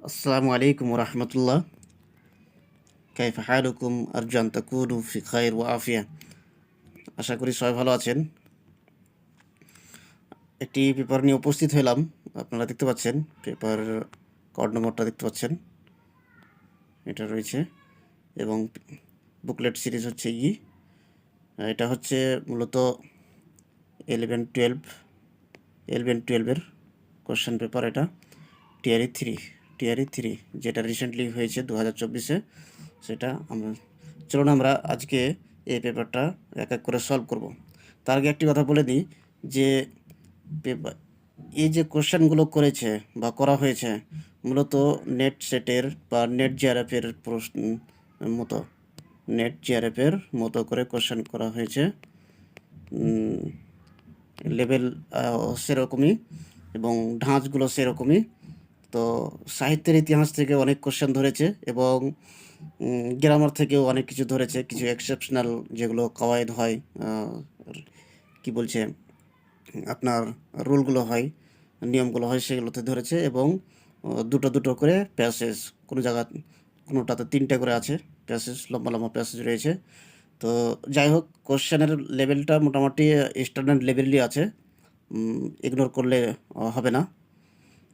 আসসালামু আলাইকুম রহমতুল্লাহ। কাইফ হালুকুম আরজান তাকুনু ফি খাইর ওয়া আফিয়া। আশা করি সবাই ভালো আছেন। একটি পেপার নিয়ে উপস্থিত হলাম। আপনারা দেখতে পাচ্ছেন পেপার কোড নম্বরটা দেখতে পাচ্ছেন, এটা রয়েছে এবং বুকলেট সিরিজ হচ্ছে এটা হচ্ছে মূলত 11-12 কোশ্চেন পেপার। এটা টিআরই 3 যেটা রিসেন্টলি হয়েছে 2024-এ। সেটা চলুন আমরা আজকে এই পেপারটা এক এক করে সলভ করব। তার আগে একটি কথা বলে দিই যে পেপার এই যে কোশ্চেনগুলো করেছে বা করা হয়েছে মূলত নেট সেটের বা নেট জিআরএফের প্রশ্ন মতো করে কোশ্চেন করা হয়েছে। লেভেল সেরকমই এবং ধাঁচগুলো সেরকমই। তো সাহিত্যের ইতিহাস থেকে অনেক কোশ্চেন ধরেছে এবং গ্রামার থেকেও অনেক কিছু ধরেছে, কিছু এক্সেপশনাল যেগুলো কওয়ায়েদ হয়, কি বলছে আপনার রুলগুলো হয়, নিয়মগুলো হয়, সেগুলোতে ধরেছে এবং দুটো দুটো করে প্যাসেজ, কোনো জায়গা কোনোটাতে 3টে করে আছে প্যাসেজ, লম্বা লম্বা প্যাসেজ রয়েছে। তো যাই হোক, কোশ্চেনের লেভেলটা মোটামুটি স্ট্যান্ডার্ড লেভেলই আছে, ইগনোর করলে হবে না।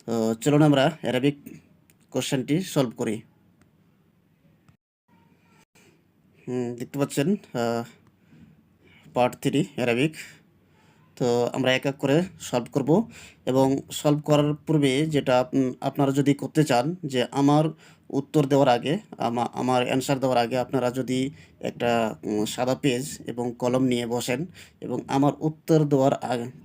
তো চলুন আমরা অ্যারাবিক কোশ্চেনটি সলভ করি। দেখতে পাচ্ছেন পার্ট 3 অ্যারাবিক। তো আমরা এক এক করে সলভ করব এবং সলভ করার পূর্বে যেটা আপনারা যদি করতে চান যে আমার উত্তর দেওয়ার আগে, আমার অ্যান্সার দেওয়ার আগে আপনারা যদি একটা সাদা পেজ এবং কলম নিয়ে বসেন এবং আমার উত্তর দেওয়ার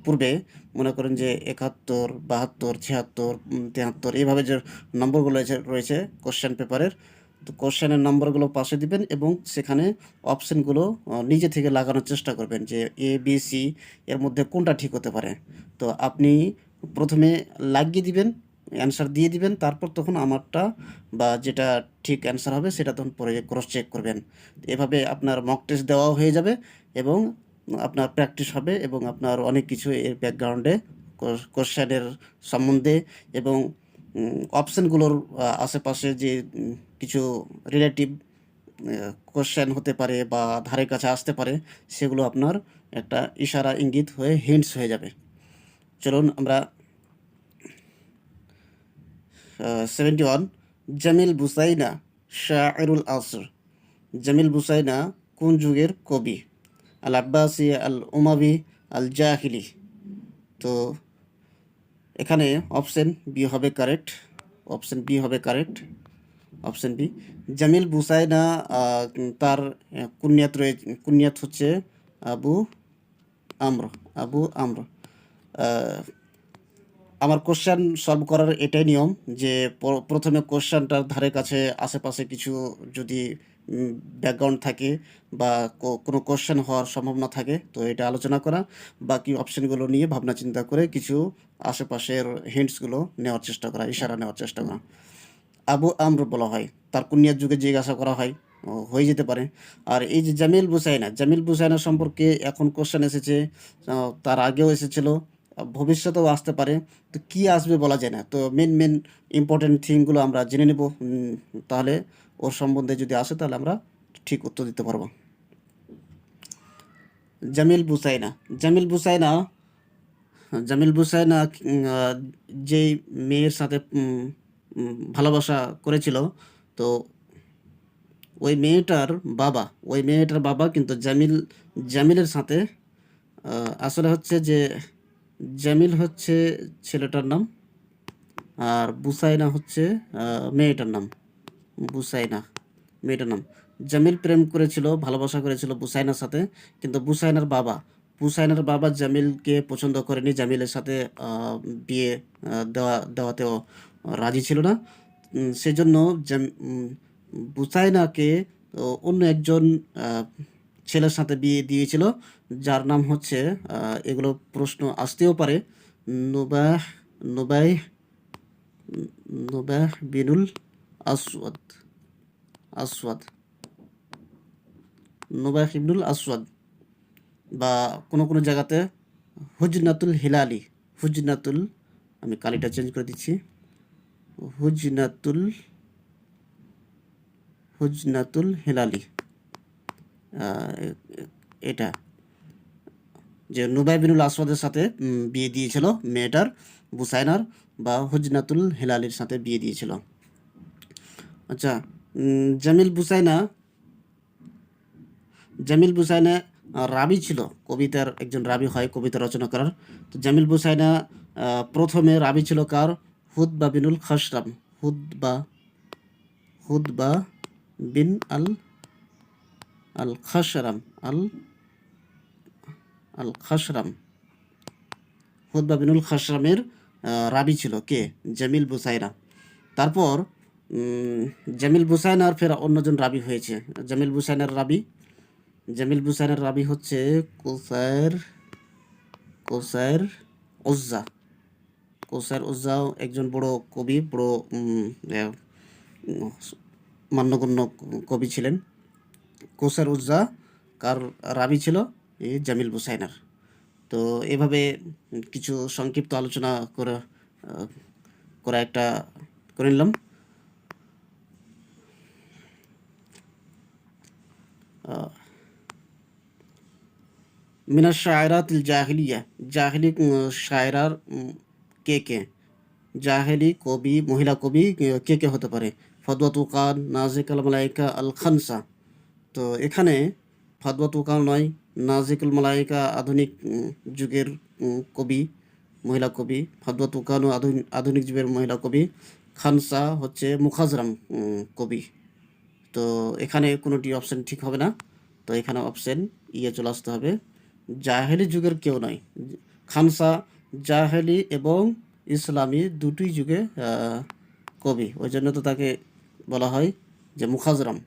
পূর্বে মনে করেন যে 71, 72, 76, 73 এইভাবে যে নম্বরগুলো রয়েছে কোশ্চেন পেপারের, তো কোশ্চেনের নম্বরগুলো পাশে দিবেন এবং সেখানে অপশানগুলো নিজে থেকে লাগানোর চেষ্টা করবেন যে এ বি সি এর মধ্যে কোনটা ঠিক হতে পারে। তো আপনি প্রথমে লাগিয়ে দিবেন, অ্যান্সার দিয়ে দিবেন, তারপর তখন আমারটা বা যেটা ঠিক অ্যান্সার হবে সেটা তখন পরে ক্রস চেক করবেন। এভাবে আপনার মক টেস্ট দেওয়াও হয়ে যাবে এবং আপনার প্র্যাকটিস হবে এবং আপনার অনেক কিছু এর ব্যাকগ্রাউন্ডে কোশ্চেনের সম্বন্ধে এবং অপশানগুলোর আশেপাশে যে কিছু রিলেটিভ কোশ্চেন হতে পারে বা ধারে কাছে আসতে পারে, সেগুলো আপনার একটা ইশারা ইঙ্গিত হয়ে হিন্টস হয়ে যাবে। চলুন আমরা 71 জামিল বুসাইনা শায়রুল আসর। জামিল বুসাইনা কোন যুগের কবি? আল আব্বাসি, আল উমাবি, আল জাহিলি। তো এখানে অপশন বি হবে কারেক্ট। অপশন বি হবে correct. Option B. Jamil Buthaina তার কুনিয়াত হচ্ছে আবু আমর। আবু আমর। আমার কোশ্চেন সলভ করার এটাই নিয়ম যে প্রথমে কোশ্চেনটার ধারে কাছে আশেপাশে কিছু যদি ব্যাকগ্রাউন্ড থাকে বা কোনো কোশ্চেন হওয়ার সম্ভাবনা থাকে তো এটা আলোচনা করা, বাকি অপশনগুলো নিয়ে ভাবনা চিন্তা করে কিছু আশেপাশের হিন্টসগুলো নেওয়ার চেষ্টা করা, ইশারা নেওয়ার চেষ্টা করা। আবু আমর বলা হয়, তার কুনিয়ার যুগে জিজ্ঞাসা করা হয়, হয়ে যেতে পারে। আর এই যে জামিল বুসাইনা সম্পর্কে এখন কোশ্চেন এসেছে, তার আগেও এসেছিল, ভবিষ্যতেও আসতে পারে। তো কী আসবে বলা যায় না, তো মেন ইম্পর্টেন্ট থিংগুলো আমরা জেনে নেব, তাহলে ওর সম্বন্ধে যদি আসে তাহলে আমরা ঠিক উত্তর দিতে পারবো। জামিল বুসাইনা জামিল বুসাইনা জামিল বুসাইনা যেই মেয়ের সাথে ভালোবাসা করেছিল, তো ওই মেয়েটার বাবা কিন্তু জামিলের সাথে আসলে হচ্ছে যে জামিল হচ্ছে ছেলেটার নাম আর বুসাইনা হচ্ছে মেয়েটার নাম। বুসাইনা মেয়েটার নাম। জামিল প্রেম করেছিল, ভালোবাসা করেছিল বুসাইনার সাথে, কিন্তু বুসাইনার বাবা জামিলকে পছন্দ করেনি, জামিলের সাথে বিয়ে দেওয়াতেও রাজি ছিল না। সেজন্য বুসাইনাকে অন্য একজন ছেলের সাথে বিয়ে দিয়েছিল, যার নাম হচ্ছে, এগুলো প্রশ্ন আসতেও পারে, নুবাহ নুবাই নুবাহ বিনুল আসওয়াদ আসওয়াদ নুবাহ ইবনুল আসওয়াদ, বা কোনো কোনো জায়গাতে হুজনাতুল হিলালি। হুজনাতুল, আমি কালিটা চেঞ্জ করে দিচ্ছি, হুজনাতুল হুজনাতুল হেলালি, এটা যে নুবাই বিনুল আসওয়াদের সাথে বিয়ে দিয়েছিল মেয়েটার, বুসাইনার, বা হুজনাতুল হেলালির সাথে বিয়ে দিয়েছিল। আচ্ছা, জামিল বুসাইনা, জামিল বুসাইনা রাবি ছিল, কবিতার একজন রাবি হয়, কবিতা রচনা করার। তো জামিল বুসাইনা প্রথমে রাবি ছিল কার? হুদবা বিনুল খসরাম, হুদবা হুদবা বিন আল আল খসরাম, আল আল খসরাম, হুদবা বিনুল খসরামের রাবি ছিল কে? জামিল বুসাইনা। তারপর জামিল বুসাইনার ফের অন্যজন রাবি হয়েছে। জামিল বুসাইনার রাবি, জামিল বুসাইনার রাবি হচ্ছে কোসাইর কোসাইর উজ্জা। কোসাইর উজ্জাও একজন বড় কবি, বড় মান্যগণ্য কবি ছিলেন। কোসাইর উজ্জা কার রাবি ছিল? এই জামিল বুসাইনার। তো এভাবে কিছু সংক্ষিপ্ত আলোচনা করা একটা করে নিলাম। মিনাশ শায়রাতিল জাহিলিয়া, জাহিলি শায়রার কে কে? জাহেলি কবি, মহিলা কবি কে কে হতে পারে? ফদওয়াতু কান, নাজিকুল মালাইকা, আল খানসা। তো এখানে ফদওয়াতু কান নয়, নাজিকুল মালাইকা আধুনিক যুগের কবি, মহিলা কবি। ফদওয়াতু কানও আধুনিক যুগের মহিলা কবি। খানসা হচ্ছে মুখাজরাম কবি। তো এখানে কোনোটি অপশন ঠিক হবে না, তো এখানে অপশন ইয়ে চলে আসতে হবে। জাহেলি যুগের কেউ নয়। খানসা জাহেলি এবং ইসলামী দুটি যুগে কবি, ওই জন্য তো তাকে বলা হয় যে মুখাজরাম।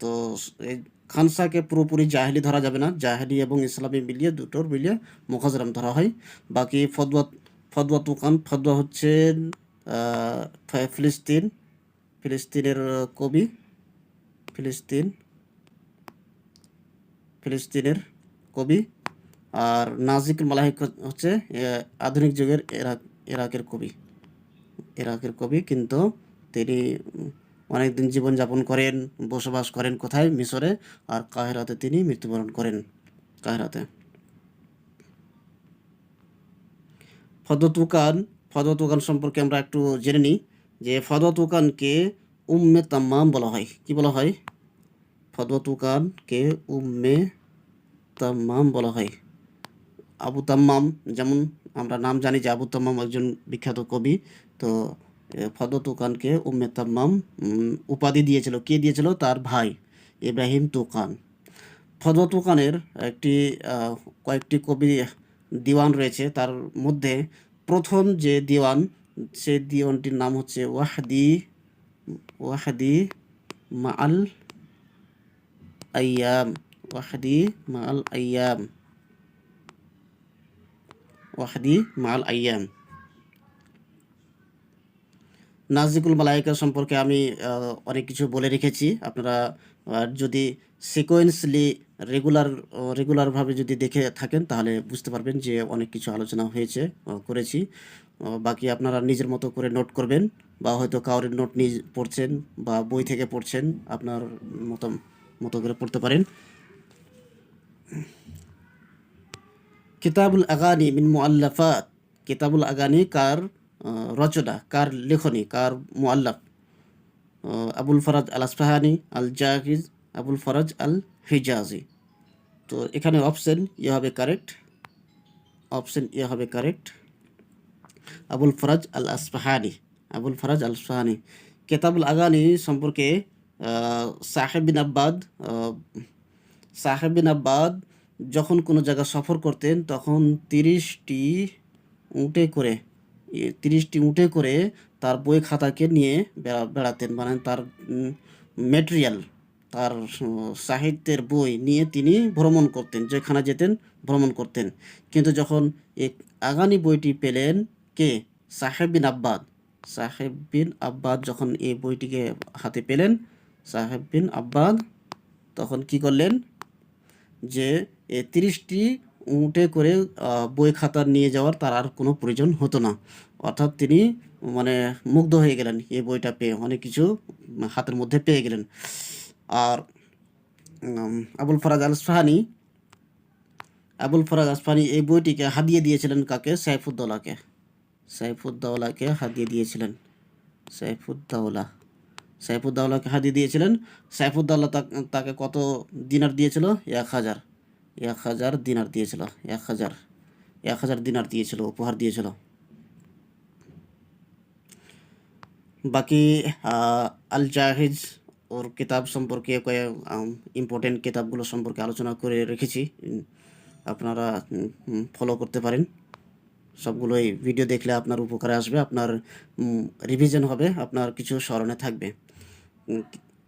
তো এই খানসাকে পুরোপুরি জাহেলি ধরা যাবে না, জাহেলি এবং ইসলামী মিলিয়ে দুটোর মিলিয়ে মুখাজরাম ধরা হয়। বাকি ফদওয়া তুকান, ফদওয়া হচ্ছেন ফিলিস্তিনের কবি, ফিলিস্তিনের কবি। আর নাজিকুল মালাইক হচ্ছে আধুনিক যুগের ইরাকের কবি, কিন্তু তিনি অনেকদিন জীবনযাপন করেন, বসবাস করেন কোথায়? মিশরে। আর কাহিরাতে তিনি মৃত্যুবরণ করেন, কাহিরাতে। ফদওয়াতুকান সম্পর্কে আমরা একটু জেনে নিই, যে ফদওয়াতুকানকে উম্মে তাম্মাম বলা হয়। কি বলা হয়? ফদওয়াতুকানকে উম্মে তাম্মাম বলা হয়। আবু তাম্মাম, যেমন আমরা নাম জানি যে আবু তাম্মাম একজন বিখ্যাত কবি। তো ফদওয়াতুকানকে উম্মে তাম্মাম উপাধি দিয়েছিল। কে দিয়েছিল? তার ভাই ইব্রাহিম তুকান। ফদওয়াতুকানের কয়েকটি কবি দিওয়ান রয়েছে, তার মধ্যে প্রথম যে দিওয়ান, সেই দিওয়ানটির নাম হচ্ছে ওয়াহদি মাআল আইয়াম, ওয়াহদি মাআল আইয়াম, ওয়াহদি মাআল আইয়াম। নাজিকুল মালাইকা সম্পর্কে আমি অনেক কিছু বলে রেখেছি। আপনারা যদি সিকোয়েন্সলি রেগুলারভাবে যদি দেখে থাকেন, তাহলে বুঝতে পারবেন যে অনেক কিছু আলোচনা হয়েছে, করেছি। বাকি আপনারা নিজের মতো করে নোট করবেন, বা হয়তো কাউরের নোট নিয়ে পড়ছেন বা বই থেকে পড়ছেন, আপনার মতো করে পড়তে পারেন। কিতাবুল আগানি মিন মুআল্লাফাত, কিতাবুল আগানি কার রচনা, কার লেখনী, কার মুআল্লাফ? আবুল ফরাজ আল আসফাহানি, আল জাহিজ, আবুল ফরাজ আল হিজাজি। তো এখানে অপশন ইয়ে হবে কারেক্ট, অপশন ইয়ে হবে কারেক্ট, আবুল ফরাজ আল আসফাহানি, আবুল ফরাজ আল আসফাহানি। কিতাবুল আগানি সম্পর্কে সাহেব বিন আব্বাদ যখন কোনো জায়গা সফর করতেন, তখন 30টি উটে করে তার বই খাতাকে নিয়ে বেড়াতেন। মানে তার ম্যাটেরিয়াল, তার সাহিত্যের বই নিয়ে তিনি ভ্রমণ করতেন, যেখানে যেতেন ভ্রমণ করতেন। কিন্তু যখন এই আগানি বইটি পেলেন, কে? সাহেব বিন আব্বাদ যখন এই বইটিকে হাতে পেলেন, সাহেব বিন আব্বাদ তখন কি করলেন, যে 30টি উটে করে বই খাতা নিয়ে যাওয়ার তার আর কোনো প্রয়োজন হতো না। অর্থাৎ তিনি মানে মুগ্ধ হয়ে গেলেন এই বইটা পেয়ে, অনেক কিছু হাতের মধ্যে পেয়ে গেলেন। আর আবুল ফরাজ আল আসফাহানি এই বইটিকে হাদিয়ে দিয়েছিলেন কাকে? সাইফুদ্দৌলাকে। সাইফুদ্দৌলাকে হাদিয়ে দিয়েছিলেন। সাইফুদ্দৌলা সাইফুদ্দৌলাকে হাদিয়ে দিয়েছিলেন। সাইফুদ্দৌলা তাকে কত দিনার দিয়েছিল? 1000 1000 দিনার দিয়েছিল। 1000 দিনার দিয়েছিল, উপহার দিয়েছিল। বাকি আল জাহিজ ওর কিতাব সম্পর্কে ইম্পর্টেন্ট কিতাবগুলো সম্পর্কে আলোচনা করে রেখেছি, আপনারা ফলো করতে পারেন। সবগুলোই ভিডিও দেখলে আপনার উপকারে আসবে, আপনার রিভিশন হবে, আপনার কিছু স্মরণে থাকবে।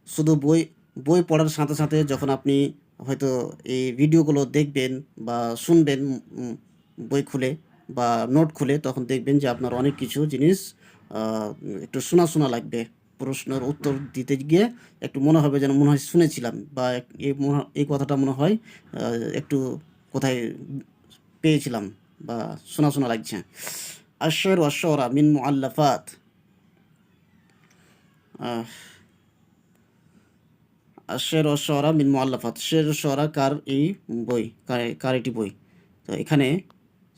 শুধু বই পড়ার সাথে সাথে যখন আপনি হয়তো এই ভিডিওগুলো দেখবেন বা শুনবেন বই খুলে বা নোট খুলে, তখন দেখবেন যে আপনার অনেক কিছু জিনিস একটু শোনা শোনা লাগবে। প্রশ্নের উত্তর দিতে গিয়ে একটু মনে হবে যেন মনে হয় শুনেছিলাম, বা এই কথাটা মনে হয় একটু কোথায় পেয়েছিলাম বা শোনা শোনা লাগছে। আশ-শি'r ওয়াশ-শু'রা মিন মুআল্লাফাত। আশ-শি'r ওয়াশ-শু'রা মিন মুআল্লাফাত। শের ও শু'রা কার এই বই, কার এটি বই? তো এখানে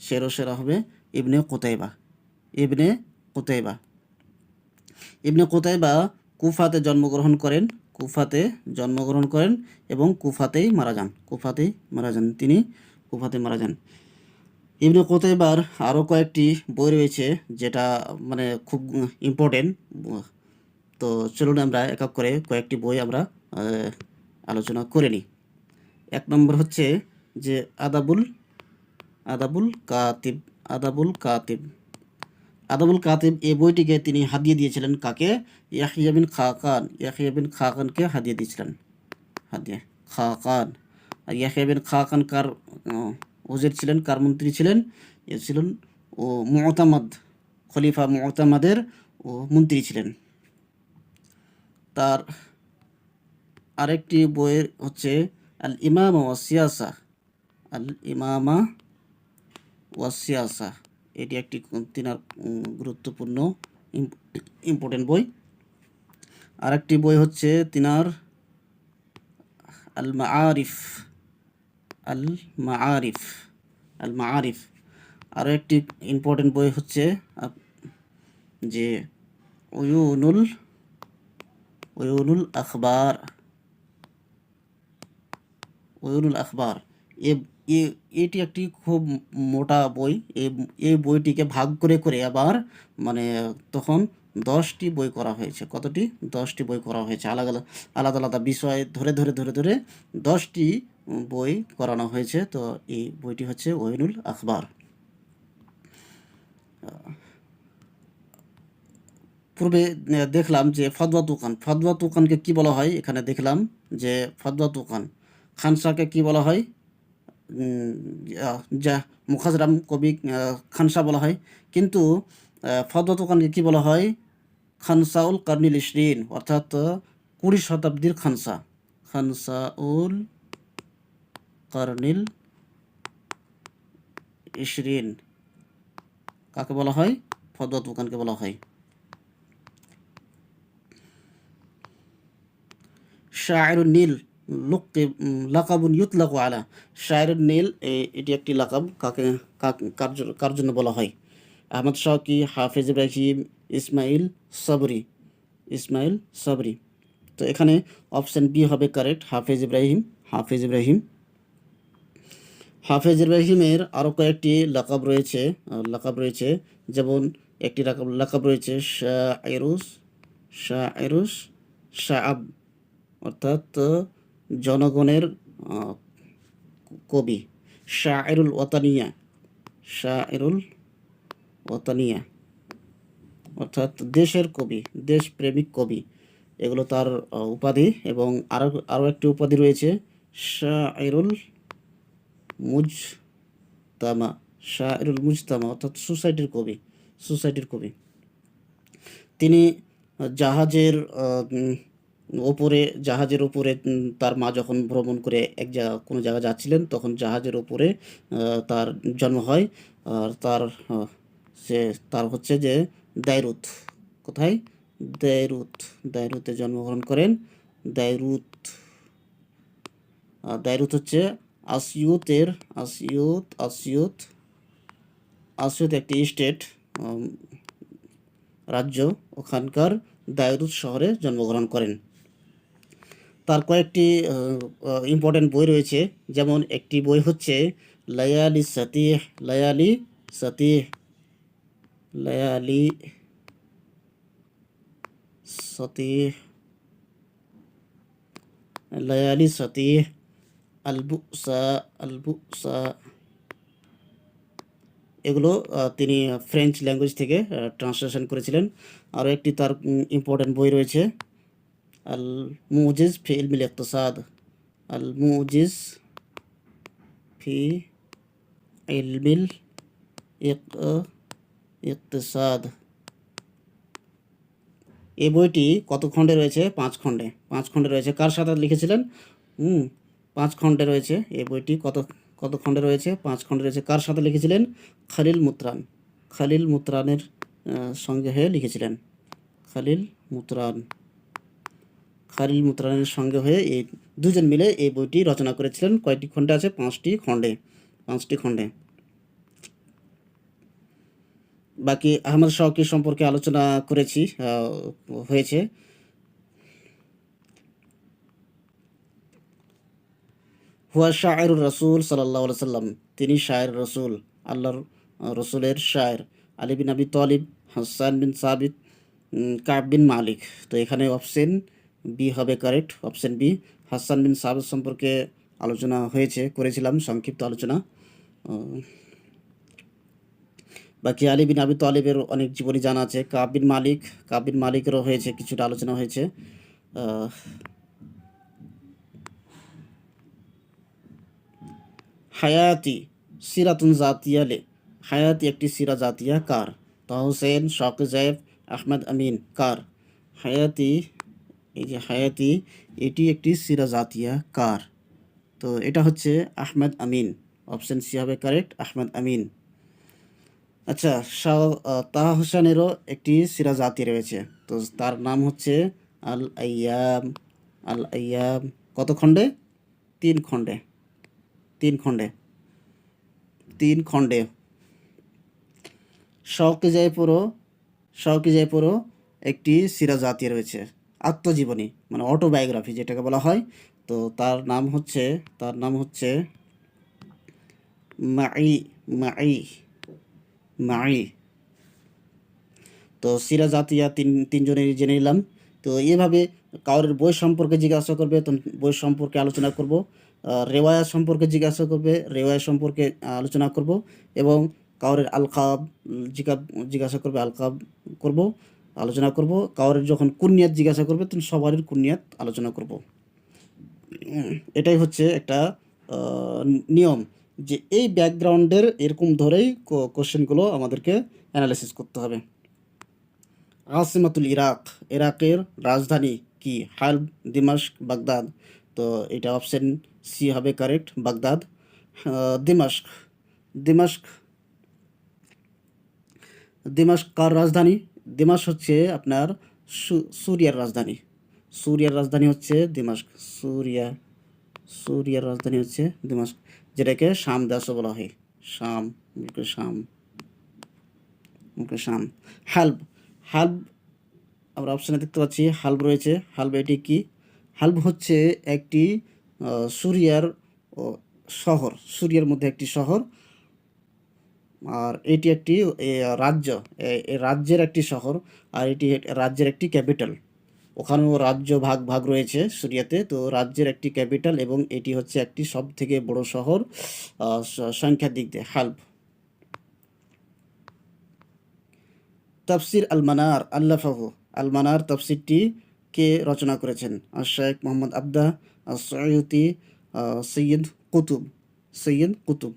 শের ও শু'রা হবে ইবনে কুতাইবা। ইবনে কুতাইবা কুফাতে জন্মগ্রহণ করেন এবং কুফাতেই মারা যান। তিনি কুফাতে মারা যান। ইবনে কুতাইবার আরও কয়েকটি বই রয়েছে যেটা মানে খুব ইম্পর্টেন্ট। তো চলুন আমরা এক এক করে কয়েকটি বই আমরা আলোচনা করে নিই। 1 নম্বর হচ্ছে যে আদাবুল কাতিব এই বইটিকে তিনি হাদিয়ে দিয়েছিলেন কাকে? ইয়াহইয়া বিন খাকানকে হাদিয়ে দিয়েছিলেন। খাকান। আর ইয়াহইয়া বিন খাকান কার ওজির ছিলেন, কার মন্ত্রী ছিলেন? এ ছিলেন ও মুতামাদ, খলিফা মুতামাদের ও মন্ত্রী ছিলেন। তার আরেকটি বইয়ের হচ্ছে আল ইমামা ওয়া সিয়াসা। এটি একটি তিনার গুরুত্বপূর্ণ ইম্পর্টেন্ট বই। আরেকটি বই হচ্ছে তিনার আল মাআরিফ। আরও একটি ইম্পর্টেন্ট বই হচ্ছে যে উয়ুনুল আখবার। এটি একটি খুব মোটা বই। এই বইটিকে ভাগ করে আবার মানে তখন 10টি বই করা হয়েছে। কতটি? 10টি বই করা হয়েছে। আলাদা বিষয় ধরে 10টি বই করানো হয়েছে। তো এই বইটি হচ্ছে উয়ুনুল আখবার। পূর্বে দেখলাম যে ফতোয়া তুকানকে কি বলা হয়? এখানে দেখলাম যে ফতোয়া তুকান। খানসাকে কি বলা হয়? যা মুখাজরাম কবি খানসা বলা হয়। কিন্তু ফতোয়া তুকানকে কি বলা হয়? খানসাউল কার্নিল ইশরিন, অর্থাৎ 20 শতাব্দীর খানসাউল কার্নিল ইশরিন কাকে বলা হয়? ফতোয়া তুকানকে বলা হয়। শায়রুন নীল লাকাবুন ইউতলাকু আলা। শায়রুন নীল এটি একটি লাকাব, কার জন্য বলা হয়? আহমদ শাওকি, হাফেজ ইব্রাহিম, ইসমাইল সাবরি। তো এখানে অপশন বি হবে কারেক্ট, হাফেজ ইব্রাহিমের আরও কয়েকটি লাকাব রয়েছে। যেমন একটি লাকাব রয়েছে শায়রুস শাআব, অর্থাৎ জনগণের কবি। শায়রুল ওয়াতানিয়া, অর্থাৎ দেশের কবি, দেশপ্রেমিক কবি। এগুলো তার উপাধি। এবং আরও একটি উপাধি রয়েছে শায়রুল মুজতামা, অর্থাৎ সোসাইটির কবি। তিনি জাহাজের উপরে তার মা যখন ভ্রমণ করে কোনো জায়গায় যাচ্ছিলেন, তখন জাহাজের উপরে তার জন্ম হয়। আর তার হচ্ছে যে দায়রুত। কোথায়? দায়রুত। দায়রুতে জন্মগ্রহণ করেন। দায়রুত। দায়রুত হচ্ছে আসিউতের আসিউত একটি স্টেট, রাজ্য। ওখানকার দায়রুত শহরে জন্মগ্রহণ করেন। তার কয়েকটি ইম্পর্টেন্ট বই রয়েছে, যেমন একটি বই হচ্ছে লায়ালি সাতিহ। লায়ালি সাতিহ। লায়ালি সাতিহ। লায়ালি সাতিহ। আলবুসা। আলবুসা। এগুলো তিনি ফ্রেঞ্চ ল্যাঙ্গুয়েজ থেকে ট্রান্সলেশন করেছিলেন। আরও একটি তার ইম্পর্টেন্ট বই রয়েছে, আল মুজিজ ফি ইলমিল ইকতিসাদ। আল মুজিজ ফি ইলমিল ইকতিসাদ। এই বইটি কত খণ্ডে রয়েছে? 5 খণ্ডে। 5 খণ্ডে রয়েছে। কার সাথে লিখেছিলেন? 5 খণ্ডে রয়েছে এই বইটি। কত কত খণ্ডে রয়েছে? 5 খণ্ডে রয়েছে। কার সাথে লিখেছিলেন? খালিল মুতরান। খালিল মুতরানের সঙ্গে হয়ে লিখেছিলেন। খালিল মুতরান। খালিল মুতরানের সঙ্গে হয়ে এই দুজন মিলে এই বইটি রচনা করেছিলেন। কয়টি খণ্ডে আছে? 5টি খণ্ডে। 5টি খণ্ডে। বাকি আহমদ শওকী সম্পর্কে আলোচনা করেছি, হয়েছে। হুয়া শায়রুর রাসূল সাল্লাল্লাহু আলাইহি সাল্লাম। তিনি শায়ের রসুল, আল্লাহর রসুলের শায়ের। আলী বিন আবি তালিব, হাসান বিন সাবিত, কাব বিন মালিক। তো এখানে অপশন বি হবে কারেক্ট, অপশন বি। হাসান বিন সাবিত সম্পর্কে আলোচনা করেছিলাম, সংক্ষিপ্ত আলোচনা। বাকি আলী বিন আবি তালিবের অনেক জীবনী জানা আছে। কাব বিন মালিকেরও হয়েছে, কিছুটা আলোচনা হয়েছে। হায়াতি সিরাতুন জাতিয়া লে। হায়াতি একটি সিরা জাতিয়া কার? তাহা হোসেন, শওকত জায়েব, আহমদ আমিন। কার? হায়াতি। এই যে হায়াতি, এটি একটি সিরা জাতিয়া কার? তো এটা হচ্ছে আহমদ আমিন। অপশন সি হবে কারেক্ট, আহমদ আমিন। আচ্ছা, তাহা হোসেনেরও একটি সিরা জাতি রয়েছে, তো তার নাম হচ্ছে আল আইয়াম। আল আইয়াম। কত খণ্ডে? 3 খণ্ডে। 3 খণ্ডে। 3 খণ্ডে। শওকী জয়পুরও একটি সিরা জাতি রয়েছে, আত্মজীবনী, মানে অটোবায়োগ্রাফি যেটাকে বলা হয়। তো তার নাম হচ্ছে মাই। মাই। মাই। তো সিরা জাতিয়া তিনজনের জেনে নিলাম। তো এভাবে কাউরের বই সম্পর্কে জিজ্ঞাসা করবে, তো বই সম্পর্কে আলোচনা করব। রেওয়ায়া সম্পর্কে জিজ্ঞাসা করবে, রেওয়ায়া সম্পর্কে আলোচনা করব। এবং কাউরের আলকাব জিজ্ঞাসা করবে, আলকাব করব, আলোচনা করব। কাউরের যখন কুনিয়াত জিজ্ঞাসা করবে, তখন সবারই কুনিয়াত আলোচনা করব। এটাই হচ্ছে একটা নিয়ম, যে এই ব্যাকগ্রাউন্ডের এরকম ধরেই কোশ্চেনগুলো আমাদেরকে অ্যানালাইসিস করতে হবে। আসিমাতুল ইরাক। ইরাকের রাজধানী কি? হালব, দিমাশক, বাগদাদ। তো এটা অপশন সি হবে কারেক্ট, বাগদাদ। দিমাশক। দিমাশক। দিমাশক কার রাজধানী? দিমাশক হচ্ছে আপনার সুরিয়ার রাজধানী। সুরিয়ার রাজধানী হচ্ছে দিমাশক। সুরিয়ার রাজধানী হচ্ছে দিমাশক, যেটাকে শাম দেশও বলা হয়। শাম। শাম। শাম। হালব। হালব আমরা অপশানে দেখতে পাচ্ছি হালব রয়েছে। হালব এটি কি? হালব হচ্ছে একটি সুরিয়ার শহর, সুরিয়ার মধ্যে একটি শহর। আর এটি একটি রাজ্য, রাজ্যের একটি শহর। আর এটি রাজ্যের একটি ক্যাপিটাল। ওখানেও রাজ্য ভাগ রয়েছে সুরিয়াতে। তো রাজ্যের একটি ক্যাপিটাল, এবং এটি হচ্ছে একটি সব থেকে বড় শহর সংখ্যার দিক দিয়ে, হালব। তাফসির আল মানার আল্লাফাহু। আল মানার তাফসিরটি কে রচনা করেছেন? শেখ মোহাম্মদ আবদা, সৈয়ুতি, সৈয়দ কুতুব। সৈয়দ কুতুব।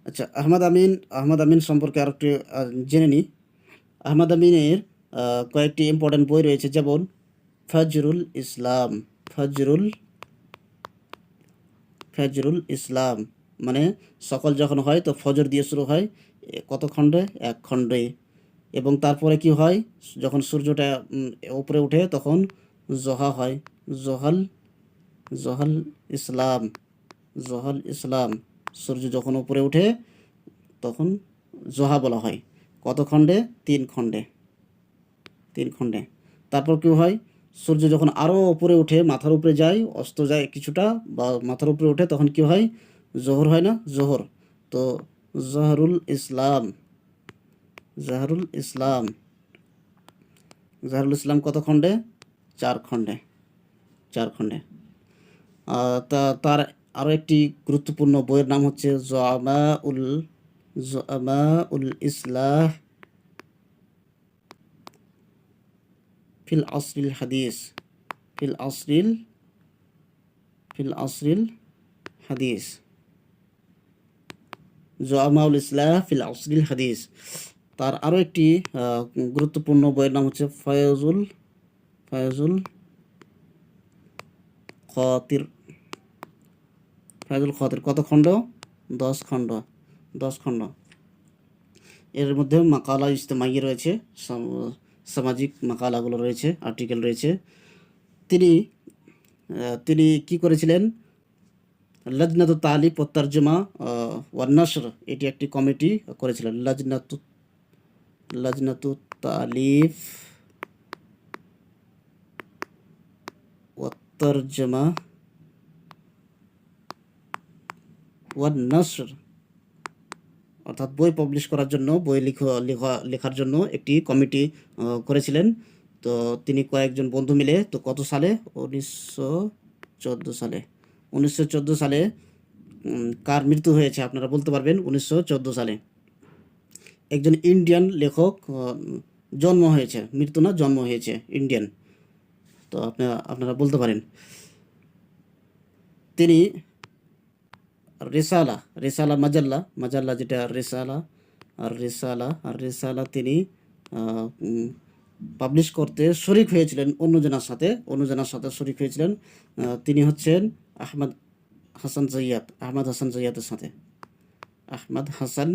আচ্ছা, আহমদ আমিন সম্পর্কে আর একটু জেনে নিই। আহমদ আমিনের কয়েকটি ইম্পর্টেন্ট বই রয়েছে, যেমন ফজরুল ইসলাম। ফজরুল ইসলাম। মানে সকাল যখন হয় তো ফজর দিয়ে শুরু হয়, কত খণ্ডে? এক খণ্ডে। এবং তারপরে কি হয়, যখন সূর্যটা উপরে ওঠে তখন জোহা হয়। জোহাল, জোহাল ইসলাম, জোহাল ইসলাম। সূর্য যখন উপরে ওঠে তখন জোহা বলা হয়। কত খণ্ডে? 3 খণ্ডে, 3 খণ্ডে। তারপর কি হয়, সূর্য যখন আরও উপরে উঠে, মাথার উপরে যায়, অস্ত যায় কিছুটা বা মাথার উপরে ওঠে, তখন কি হয়? জোহর হয় না? জোহর। তো জহরুল ইসলাম, জহরুল ইসলাম, জহরুল ইসলাম কত খণ্ডে? 4 খণ্ডে, 4 খণ্ডে। তার আরও একটি গুরুত্বপূর্ণ বইয়ের নাম হচ্ছে জুআমাউল ইসলাহ ফিল আসরিল হাদিস, ফিল আসরিল হাদিস, জুআমাউল ইসলাহ ফিল আসরিল হাদিস। তার আরও একটি গুরুত্বপূর্ণ বইয়ের নাম হচ্ছে ফয়জুল খাতির, ফয়জুল খাতির। কত খণ্ড? 10 খণ্ড, 10 খণ্ড। এর মধ্যে মাকালা ইজতেমাই রয়েছে, সামাজিক মাকালাগুলো রয়েছে, আর্টিকেল রয়েছে। তিনি কি করেছিলেন? লজনাতু তালিফ ও তর্জমা ওয়ান নশর, এটি একটি কমিটি করেছিলেন। লজনাতু তালিফ ও তর্জমা ওয়ান নশর, অর্থাৎ বই পাবলিশ করার জন্য, বই লেখার জন্য একটি কমিটি করেছিলেন। তো তিনি কয়েকজন বন্ধু মিলে, তো কত সালে? 1914 সালে। 1914 সালে কার মৃত্যু হয়েছে আপনারা বলতে পারবেন? 1914 সালে একজন ইন্ডিয়ান লেখক জন্ম হয়েছে, মৃত্যু না, জন্ম হয়েছে, ইন্ডিয়ান। তো আপনারা বলতে পারেন। তিনি রেসালা মাজাল্লা যেটা রেসালা তিনি পাবলিশ করতে শরিক হয়েছিলেন অন্যজনের সাথে শরিক হয়েছিলেন। তিনি হচ্ছেন আহমদ হাসান জাইয়াতের সাথে, আহমদ হাসান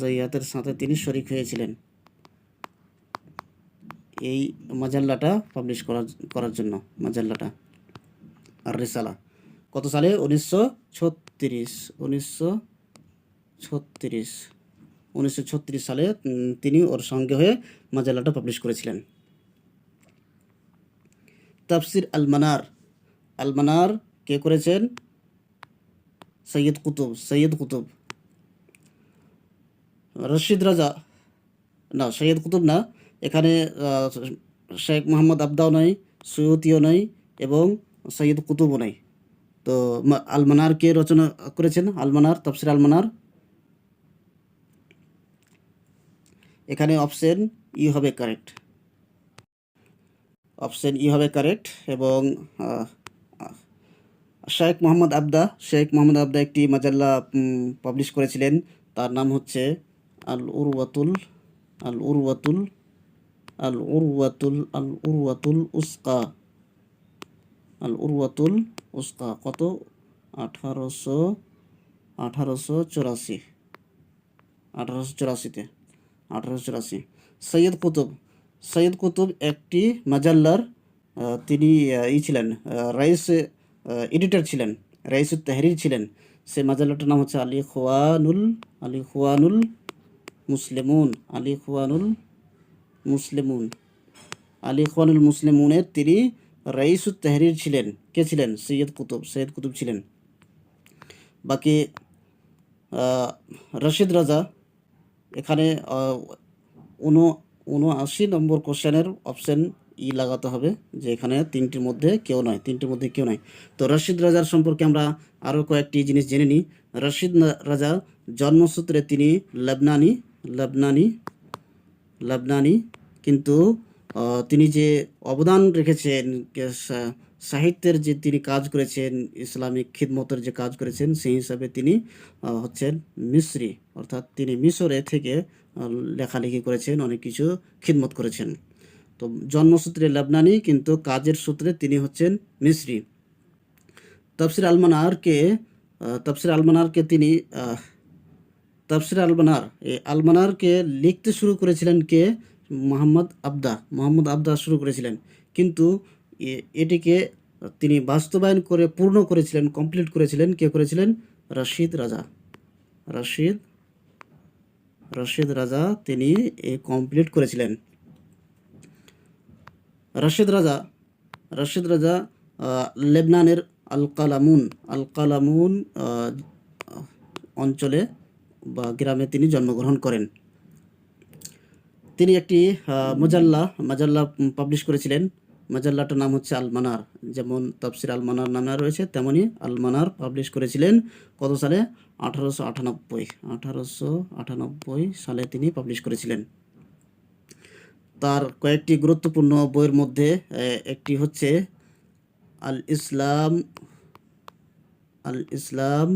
জাইয়াতের সাথে তিনি শরিক হয়েছিলেন এই মাজাল্লাটা পাবলিশ করার জন্য, মাজাল্লাটা আর রেসালা। কত সালে? 1936 সালে তিনি ওর সঙ্গে হয়ে মাজাল্লাটা পাবলিশ করেছিলেন। তাফসির আল-মানার কে করেছেন? সৈয়দ কুতুব। রশিদ রাজা, না, সৈয়দ কুতুব না, এখানে শেখ মোহাম্মদ আবদাও নয়, সৈয়দীও নয় এবং সৈয়দ কুতুবও নয়। তো আল-মানার কে রচনা করেছেন? তাফসির আল-মানার। এখানে অপশন ই হবে কারেক্ট। এবং শেখ মোহাম্মদ আবদা একটি মাজাল্লা পাবলিশ করেছিলেন, তার নাম হচ্ছে আল উরওয়াতুল উসকা। কত? 1884। সৈয়দ কুতুব একটি মাজাল্লার তিনি ছিলেন, এডিটর ছিলেন, রাইসুত তাহরির ছিলেন। সে মাজাল্লাটার নাম হচ্ছে আলী খুয়ানুল মুসলিমুনের তিনি রাইসুত তাহরির ছিলেন। কে ছিলেন? সৈয়দ কুতুব ছিলেন। বাকি রশিদ রাজা, এখানে 79 নম্বর কোশ্চেনের অপশন ই লাগাতে হবে, যে এখানে তিনটির মধ্যে কেউ নয়। তো রশিদ রাজার সম্পর্কে আমরা আরও কয়েকটি জিনিস জেনে নিই। রশিদ রাজা জন্মসূত্রে তিনি লেবনানি, কিন্তু তিনি যে অবদান রেখেছেন, সাহিত্যের যে তিনি কাজ করেছেন, ইসলামিক খিদমতের যে কাজ করেছেন, সেই হিসাবে তিনি হচ্ছেন মিসরি, অর্থাৎ তিনি মিশরে থেকে লেখালেখি করেছেন, অনেক কিছু খিদমত করেছেন। তো জন্মসূত্রে লেবনানি, কিন্তু কাজের সূত্রে তিনি হচ্ছেন মিসরি। তাফসির আল-মানারকে তাফসির আল-মানারকে তিনি তাফসির আল-মানার, এই আল-মানারকে লিখতে শুরু করেছিলেন কে? মোহাম্মদ আবদা শুরু করেছিলেন, কিন্তু এটিকে তিনি বাস্তবায়ন করে পূর্ণ করেছিলেন, কমপ্লিট করেছিলেন, কে করেছিলেন? রশিদ রাজা। রশিদ রশিদ রাজা তিনি কমপ্লিট করেছিলেন। রশিদ রাজা লেবনানের আল কালামুন অঞ্চলে বা গ্রামে তিনি জন্মগ্রহণ করেন। তিনি একটি মাজাল্লা পাবলিশ করেছিলেন। মাজাল্লাটার নাম হচ্ছে আল-মানার। যেমন তাফসির আল-মানার নামে রয়েছে, তেমনি আল-মানার পাবলিশ করেছিলেন কত সালে? 1898 সালে তিনি পাবলিশ করেছিলেন। তার কয়েকটি গুরুত্বপূর্ণ বইয়ের মধ্যে একটি হচ্ছে আল ইসলাম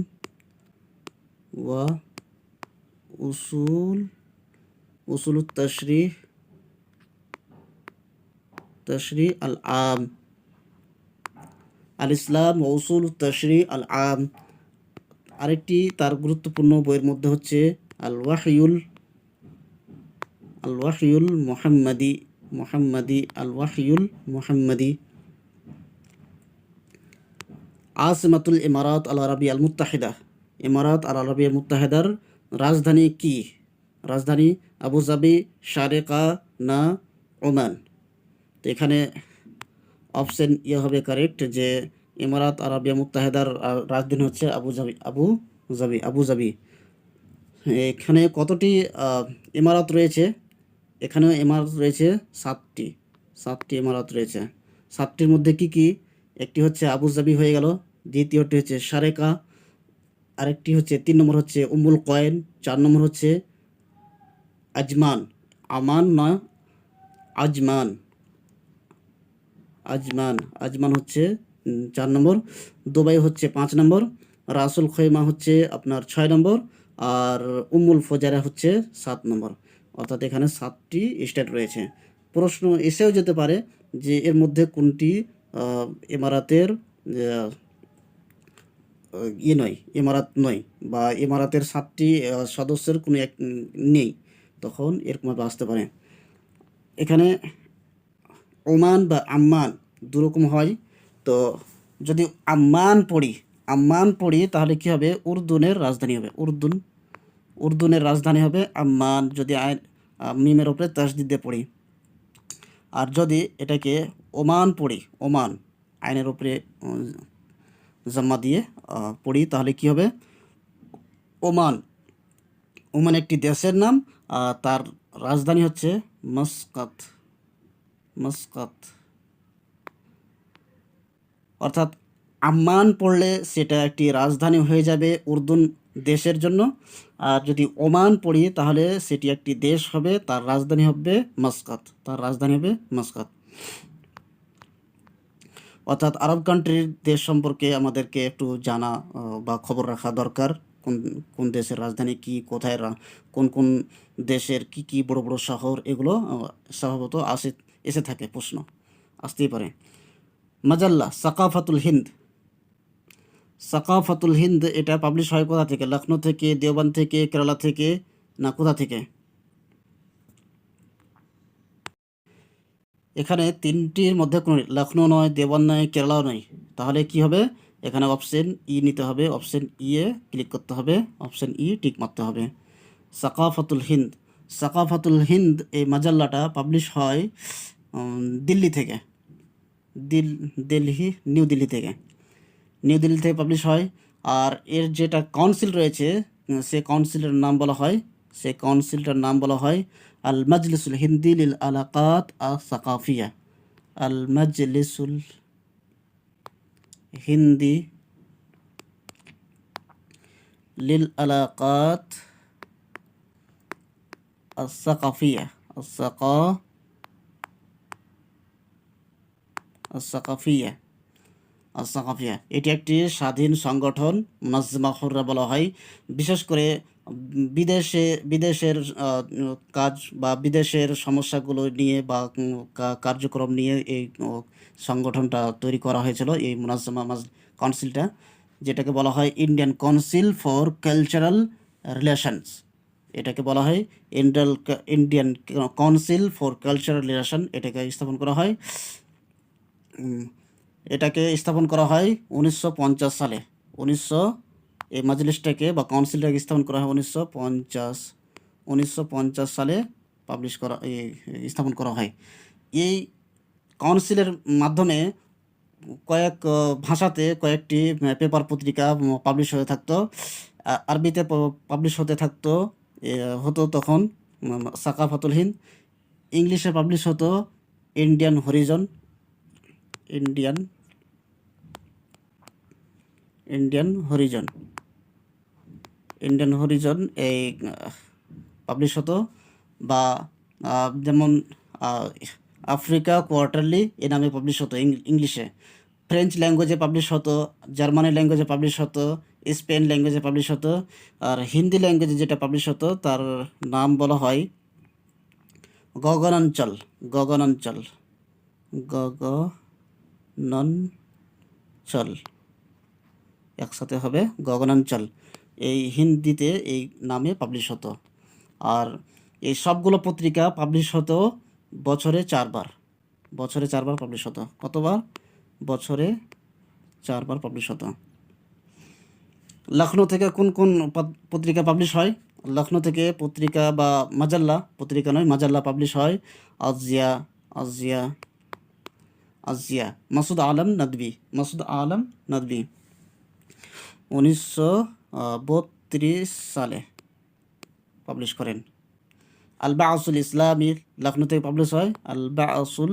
ওয়া উসুল তশরি আল আম। আল ইসলাম ও উসুল তশরি আল আম। আরেকটি তার গুরুত্বপূর্ণ বইয়ের মধ্যে হচ্ছে আল ওয়াহিউল মুহাম্মাদি। আসিমাতুল ইমারাত আল আরাবিয়া আল মুত্তাহিদা। ইমারাত আল আরাবিয়া মুত্তাহিদার রাজধানী কি? রাজধানী আবুজাবি, শারেকা না ওমান? তো এখানে অপশন হবে কারেক্ট, যে ইমারাত আরাবিয়া মুত্তাহিদার রাজধানী হচ্ছে আবুজাবি। এখানে কতটি ইমারত রয়েছে? এখানেও ইমারত রয়েছে 7টি ইমারত রয়েছে। 7টির মধ্যে কি কি? একটি হচ্ছে আবুজাবি হয়ে গেল, দ্বিতীয়টি হচ্ছে শারেকা, আরেকটি হচ্ছে 3 নম্বর হচ্ছে উম্মুল কয়েন, 4 নম্বর হচ্ছে আজমান, আজমান হচ্ছে 4 নম্বর, দুবাই হচ্ছে 5 নম্বর, রাসুল খৈমা হচ্ছে আপনার 6 নম্বর, আর উম্মুল ফজারা হচ্ছে 7 নম্বর। অর্থাৎ এখানে 7টি স্টেট রয়েছে। প্রশ্ন এসেও যেতে পারে যে এর মধ্যে কোনটি ইমারাতের ইমারাত নয়, বা ইমারাতের 7টি সদস্যের কোনো এক নেই, তখন এরকমভাবে আসতে পারে। এখানে ওমান বা আম্মান দুরকম হয়। তো যদি আম্মান পড়ি তাহলে কি হবে? উর্দুনের রাজধানী হবে উর্দুনের রাজধানী হবে আম্মান, যদি মিমের উপরে তাসদিদ দিয়ে পড়ি। আর যদি এটাকে ওমান আইনের উপরে জাম্মা দিয়ে পড়ি, তাহলে কি হবে? ওমান একটি দেশের নাম, তার রাজধানী হচ্ছে মাসকাত। অর্থাৎ আম্মান পড়লে সেটা একটি রাজধানী হয়ে যাবে উর্দুন দেশের জন্য, আর যদি ওমান পড়ি তাহলে সেটি একটি দেশ হবে, তার রাজধানী হবে মাসকাত। অর্থাৎ আরব কান্ট্রির দেশ সম্পর্কে আমাদেরকে একটু জানা বা খবর রাখা দরকার। কোন দেশের রাজধানী কি, কোথায়, কোন দেশের কি বড় বড় শহর, এগুলো স্বভাবত এসে থাকে, প্রশ্ন আসতেই পারে। মাজাল্লা সাকাফাতুল হিন্দ এটা পাবলিশ হয় কোথা থেকে? লখনৌ থেকে, দেওবন্দ থেকে, কেরালা থেকে, না কোথা থেকে? এখানে 3টির মধ্যে কোনো লখনৌ নয়, দেওবন্দ নয়, কেরালাও নয়, তাহলে কি হবে? এখানে অপশন ই নিতে হবে, অপশন ই এ ক্লিক করতে হবে, অপশন ই টিক মারতে হবে। সাকাফাতুল হিন্দ এই মাজাল্লাটা পাবলিশ হয় দিল্লি থেকে, নিউ দিল্লি থেকে পাবলিশ হয়। আর এর যেটা কাউন্সিল রয়েছে, সে কাউন্সিলটার নাম বলা হয় আল মাজলিসুল হিন্দি লিল আলাকাত আস-সাকাফিয়া। আল মাজলিসুল হিন্দি লিল আলাকাত আস-সাকাফিয়া। এটি একটি স্বাধীন সংগঠন, মুনাজ্জমা হুররা বলা হয়। বিশেষ করে বিদেশের কাজ বা বিদেশের সমস্যাগুলো নিয়ে বা কার্যক্রম নিয়ে এই সংগঠনটা তৈরি করা হয়েছিল, এই মুনাজ্জমা কাউন্সিলটা। যেটাকে বলা হয় Indian council for cultural relations. এটাকে বলা হয় Indian council for cultural relation, এটাকে স্থাপন করা হয়। এটাকে স্থাপন করা হয় 1950 সালে। এই মাজলিসটাকে বা কাউন্সিলটাকে স্থাপন করা হয় 1950 সালে স্থাপন করা হয়। এই কাউন্সিলের মাধ্যমে কয়েক ভাষাতে কয়েকটি পেপার পত্রিকা পাবলিশ হয়ে থাকতো। আরবিতে পাবলিশ হতো তখন সাকাফাতুল হিন্দ। ইংলিশে পাবলিশ হতো ইন্ডিয়ান হরিজন। ইন্ডিয়ান হরিজন এই পাবলিশ হতো। বা যেমন আফ্রিকা কোয়ার্টারলি এ নামে পাবলিশ হতো ইংলিশে। ফ্রেঞ্চ ল্যাঙ্গুয়েজে পাবলিশ হতো, জার্মানি ল্যাঙ্গুয়েজে পাবলিশ হতো, স্পেন ল্যাঙ্গুয়েজে পাবলিশ হতো। আর হিন্দি ল্যাঙ্গুয়েজে যেটা পাবলিশ হতো তার নাম বলা হয় গগনাঞ্চল। একসাথে হবে গগনাঞ্চল। এই হিন্দিতে এই নামে পাবলিশ হতো। আর এই সবগুলো পত্রিকা পাবলিশ হতো বছরে 4 বার। পাবলিশ হতো। কতবার? বছরে 4 বার পাবলিশ হতো। লখনৌ থেকে কোন কোন পত্রিকা পাবলিশ হয়? লখনৌ থেকে পত্রিকা বা মাজাল্লা পাবলিশ হয়। আজিয়া মাসুদ আলম নদভী 1932 সালে পাবলিশ করেন। আল বাসুল ইসলামী লখনৌ থেকে পাবলিশ হয়। আল বাসুল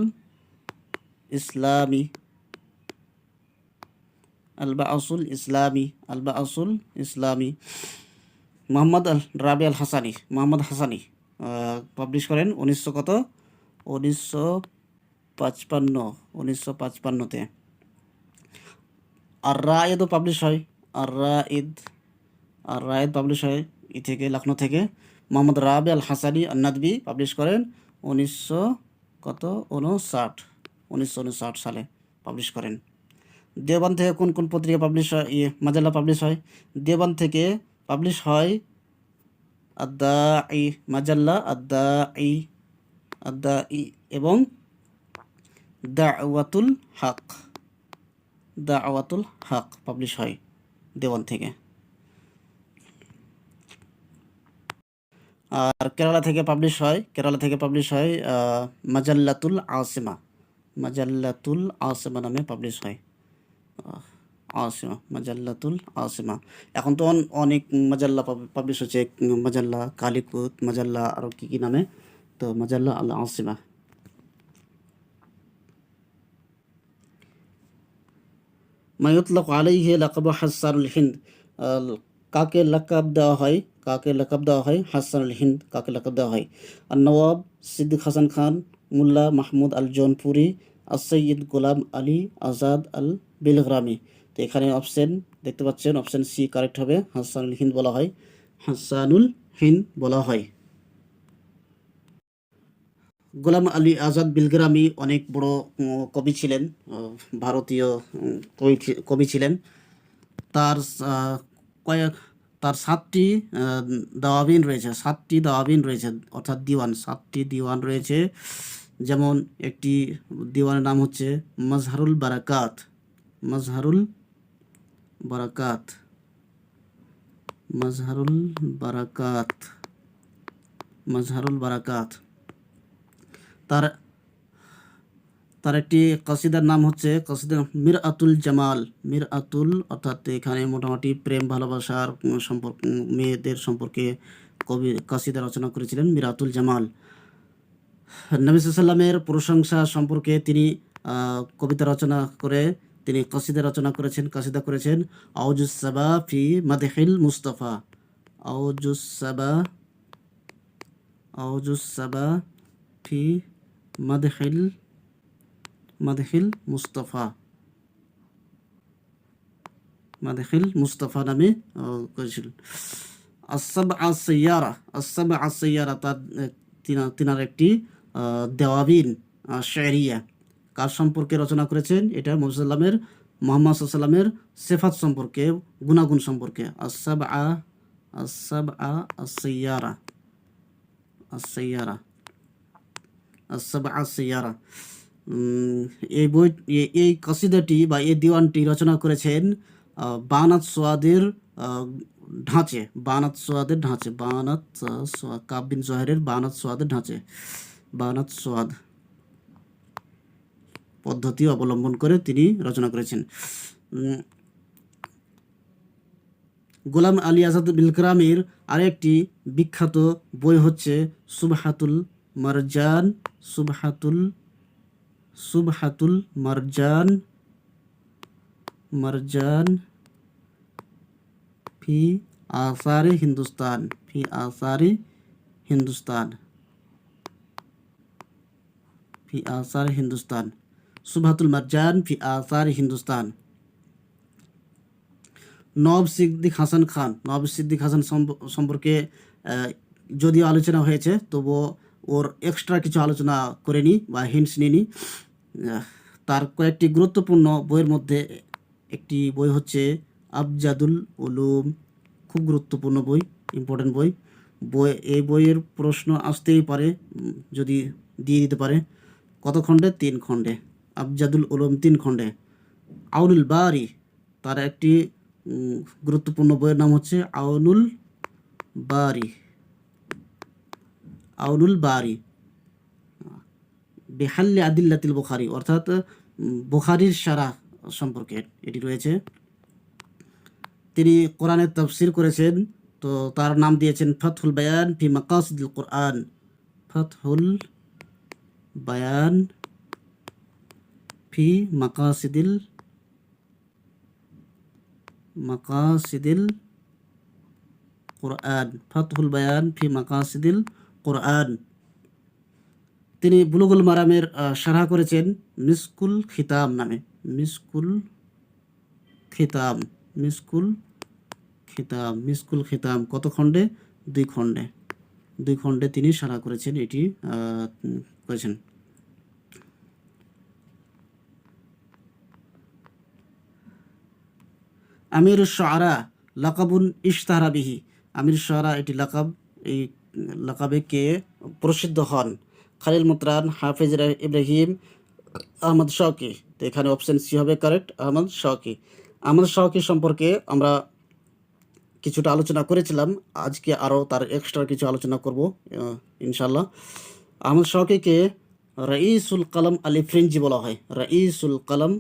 ইসলামী মোহাম্মদ রাবি আল হাসানি পাবলিশ করেন 1955-তে। আর রায়েদও পাবলিশ হয়। আর রায়েদ পাবলিশ হয় থেকে লখনৌ থেকে। মোহাম্মদ রাবি আল হাসানি নদভী পাবলিশ করেন 1959 সালে পাবলিশ করেন। দেওবন্দ থেকে কোন কোন পত্রিকা পাবলিশ হয়, মাজাল্লা পাবলিশ হয়? দেওবন্দ থেকে পাবলিশ হয় আদ-দাঈ মাজাল্লা, আদ-দাঈ এবং দাওয়াতুল হক পাবলিশ হয় দেওবন্দ থেকে। আর কেরালা থেকে পাবলিশ হয় মাজাল্লাতুল আসিমা নামে পাবলিশ হয়। মাজাল্লাতুল আসিমা। এখন তো অনেক মাজাল্লা পাবলিশ হচ্ছে, মাজাল্লা কালিকুত, মাজাল্লা আরও কী নামে। তো মাজাল্লা আল আসিমা। মায়ুতলাক আলাইহি লাকাব হাসানুল হিন্দ, কাকে লাকাব দেওয়া হয়? হাসানুল হিন্দ কাকে লাকাব দেওয়া হয়? আর নওয়াব সিদ্দিক হাসান খান, মুল্লা মাহমুদ আল জৌনপুরি, সৈয়দ গোলাম আলী আজাদ আল বেলগ্রামি। তো এখানে অপশন দেখতে পাচ্ছেন, অপশন সি কারেক্ট হবে। হাসানুল হিন্দ বলা হয়। গোলাম আলী আজাদ বেলগ্রামি অনেক বড় কবি ছিলেন, ভারতীয় কবি ছিলেন। তার তার 7টি দাওয়াবিন রয়েছে, অর্থাৎ দিওয়ান, 7টি দিওয়ান রয়েছে। যেমন একটি দিওয়ানের নাম হচ্ছে মাজহারুল বারাকাত। তার একটি কসিদার নাম হচ্ছে মিরআতুল জামাল। অর্থাৎ এখানে মোটামুটি প্রেম ভালোবাসার মেয়েদের সম্পর্কে কবি কসিদা রচনা করেছিলেন মিরআতুল জামাল। নবী সাল্লামের প্রশংসা সম্পর্কে তিনি কবিতা রচনা করে তিনি কসিদা করেছেন। আউজুস সাবা ফি মাদহিল মুস্তাফা, ফি মাদহিল মুস্তাফা নামে করেছিলেন। আস-সাবআ সাইয়ারা তার তিনার একটি দেওয়াবিন শেরিয়া কার সম্পর্কে রচনা করেছেন? এটা মুহাম্মদ সাল্লামের মুহাম্মদ সাল্লাল্লাহু আলাইহি ওয়াসাল্লামের সিফাত সম্পর্কে, গুণাগুণ সম্পর্কে। আস-সাবআ আস-সাবআ আস-সাইয়ারা আস-সাইয়ারা আস-সাবআ আস-সাইয়ারা। এই বই এই কসিদাটি বা এই দিওয়ানটি রচনা করেছেন বানাত সোয়াদের ঢাঁচে, বানাত সোয়াদের ঢাঁচে, বানাত সোয়াদ, কাব বিন জোহারের বানাত সোয়াদের ঢাঁচে, বানাত সোয়াদ পদ্ধতি অবলম্বন করে তিনি রচনা করেছেন। গোলাম আলী আজাদ বিলকরামের আরেকটি বিখ্যাত বই হচ্ছে সুবহাতুল মারজান, সুবহাতুল মারজান, মারজান ফি আসারে হিন্দুস্তান, ফি আসারে হিন্দুস্তান, ফি আসারে হিন্দুস্তান, সুবহাতুল মারজান ফি আসারে হিন্দুস্তান। নওয়াব সিদ্দিক হাসান খান, নওয়াব সিদ্দিক হাসান সম্পর্কে যদিও আলোচনা হয়েছে, তবুও ওর এক্সট্রা কিছু আলোচনা করেনি বা হিন্টস নিইনি। তার কয়েকটি গুরুত্বপূর্ণ বইয়ের মধ্যে একটি বই হচ্ছে আবজাদুল উলুম, খুব গুরুত্বপূর্ণ বই, ইম্পর্টেন্ট বই। এই বইয়ের প্রশ্ন আসতেই পারে, যদি দিয়ে দিতে পারে। কত খণ্ডে? 3 খণ্ডে। আবজাদুল উলুম 3 খণ্ডে। আউনুল বারি, তার একটি গুরুত্বপূর্ণ বইয়ের নাম হচ্ছে আউনুল বারি, আউনুল বারি বেহাল্লি আদিল্লাতিল বুখারি, অর্থাৎ বুখারির সারা সম্পর্কে এটি রয়েছে। তিনি কোরআনের তাফসির করেছেন, তো তার নাম দিয়েছেন ফাতহুল বায়ান ফি মাকাসিদিল কোরআন, ফাতহুল বায়ান ফি মাকাসিদিল কোরআন, ফাতহুল বায়ান ফি মাকাসিদিল কোরআন। তিনি বুলুগুল মারামের শারহ করেছেন মিসকুল খিতাম নামে, মিসকুল খিতাম, মিসকুল খিতাম। কত খণ্ডে? 2 খণ্ডে, 2 খণ্ডে তিনি শারহ করেছেন, এটি করেছেন। আমির শুআরা লাকাবুন ইশতাহারা বিহি, আমির শুআরা এটি লাকাব, এই লাকাবে কে প্রসিদ্ধ হন? খালিল মুতরান, হাফিজ ইব্রাহিম, আহমদ শওকি। তো এখানে অপশন সি হবে কারেক্ট, আহমদ শওকি। আহমদ শওকি সম্পর্কে আমরা কিছুটা আলোচনা করেছিলাম, আজকে আরও তার এক্সট্রা কিছু আলোচনা করব ইনশাল্লাহ। আহমদ শওকিকে রাইসুল কলম আল ইফরিনজি বলা হয়, রাইসুল কলম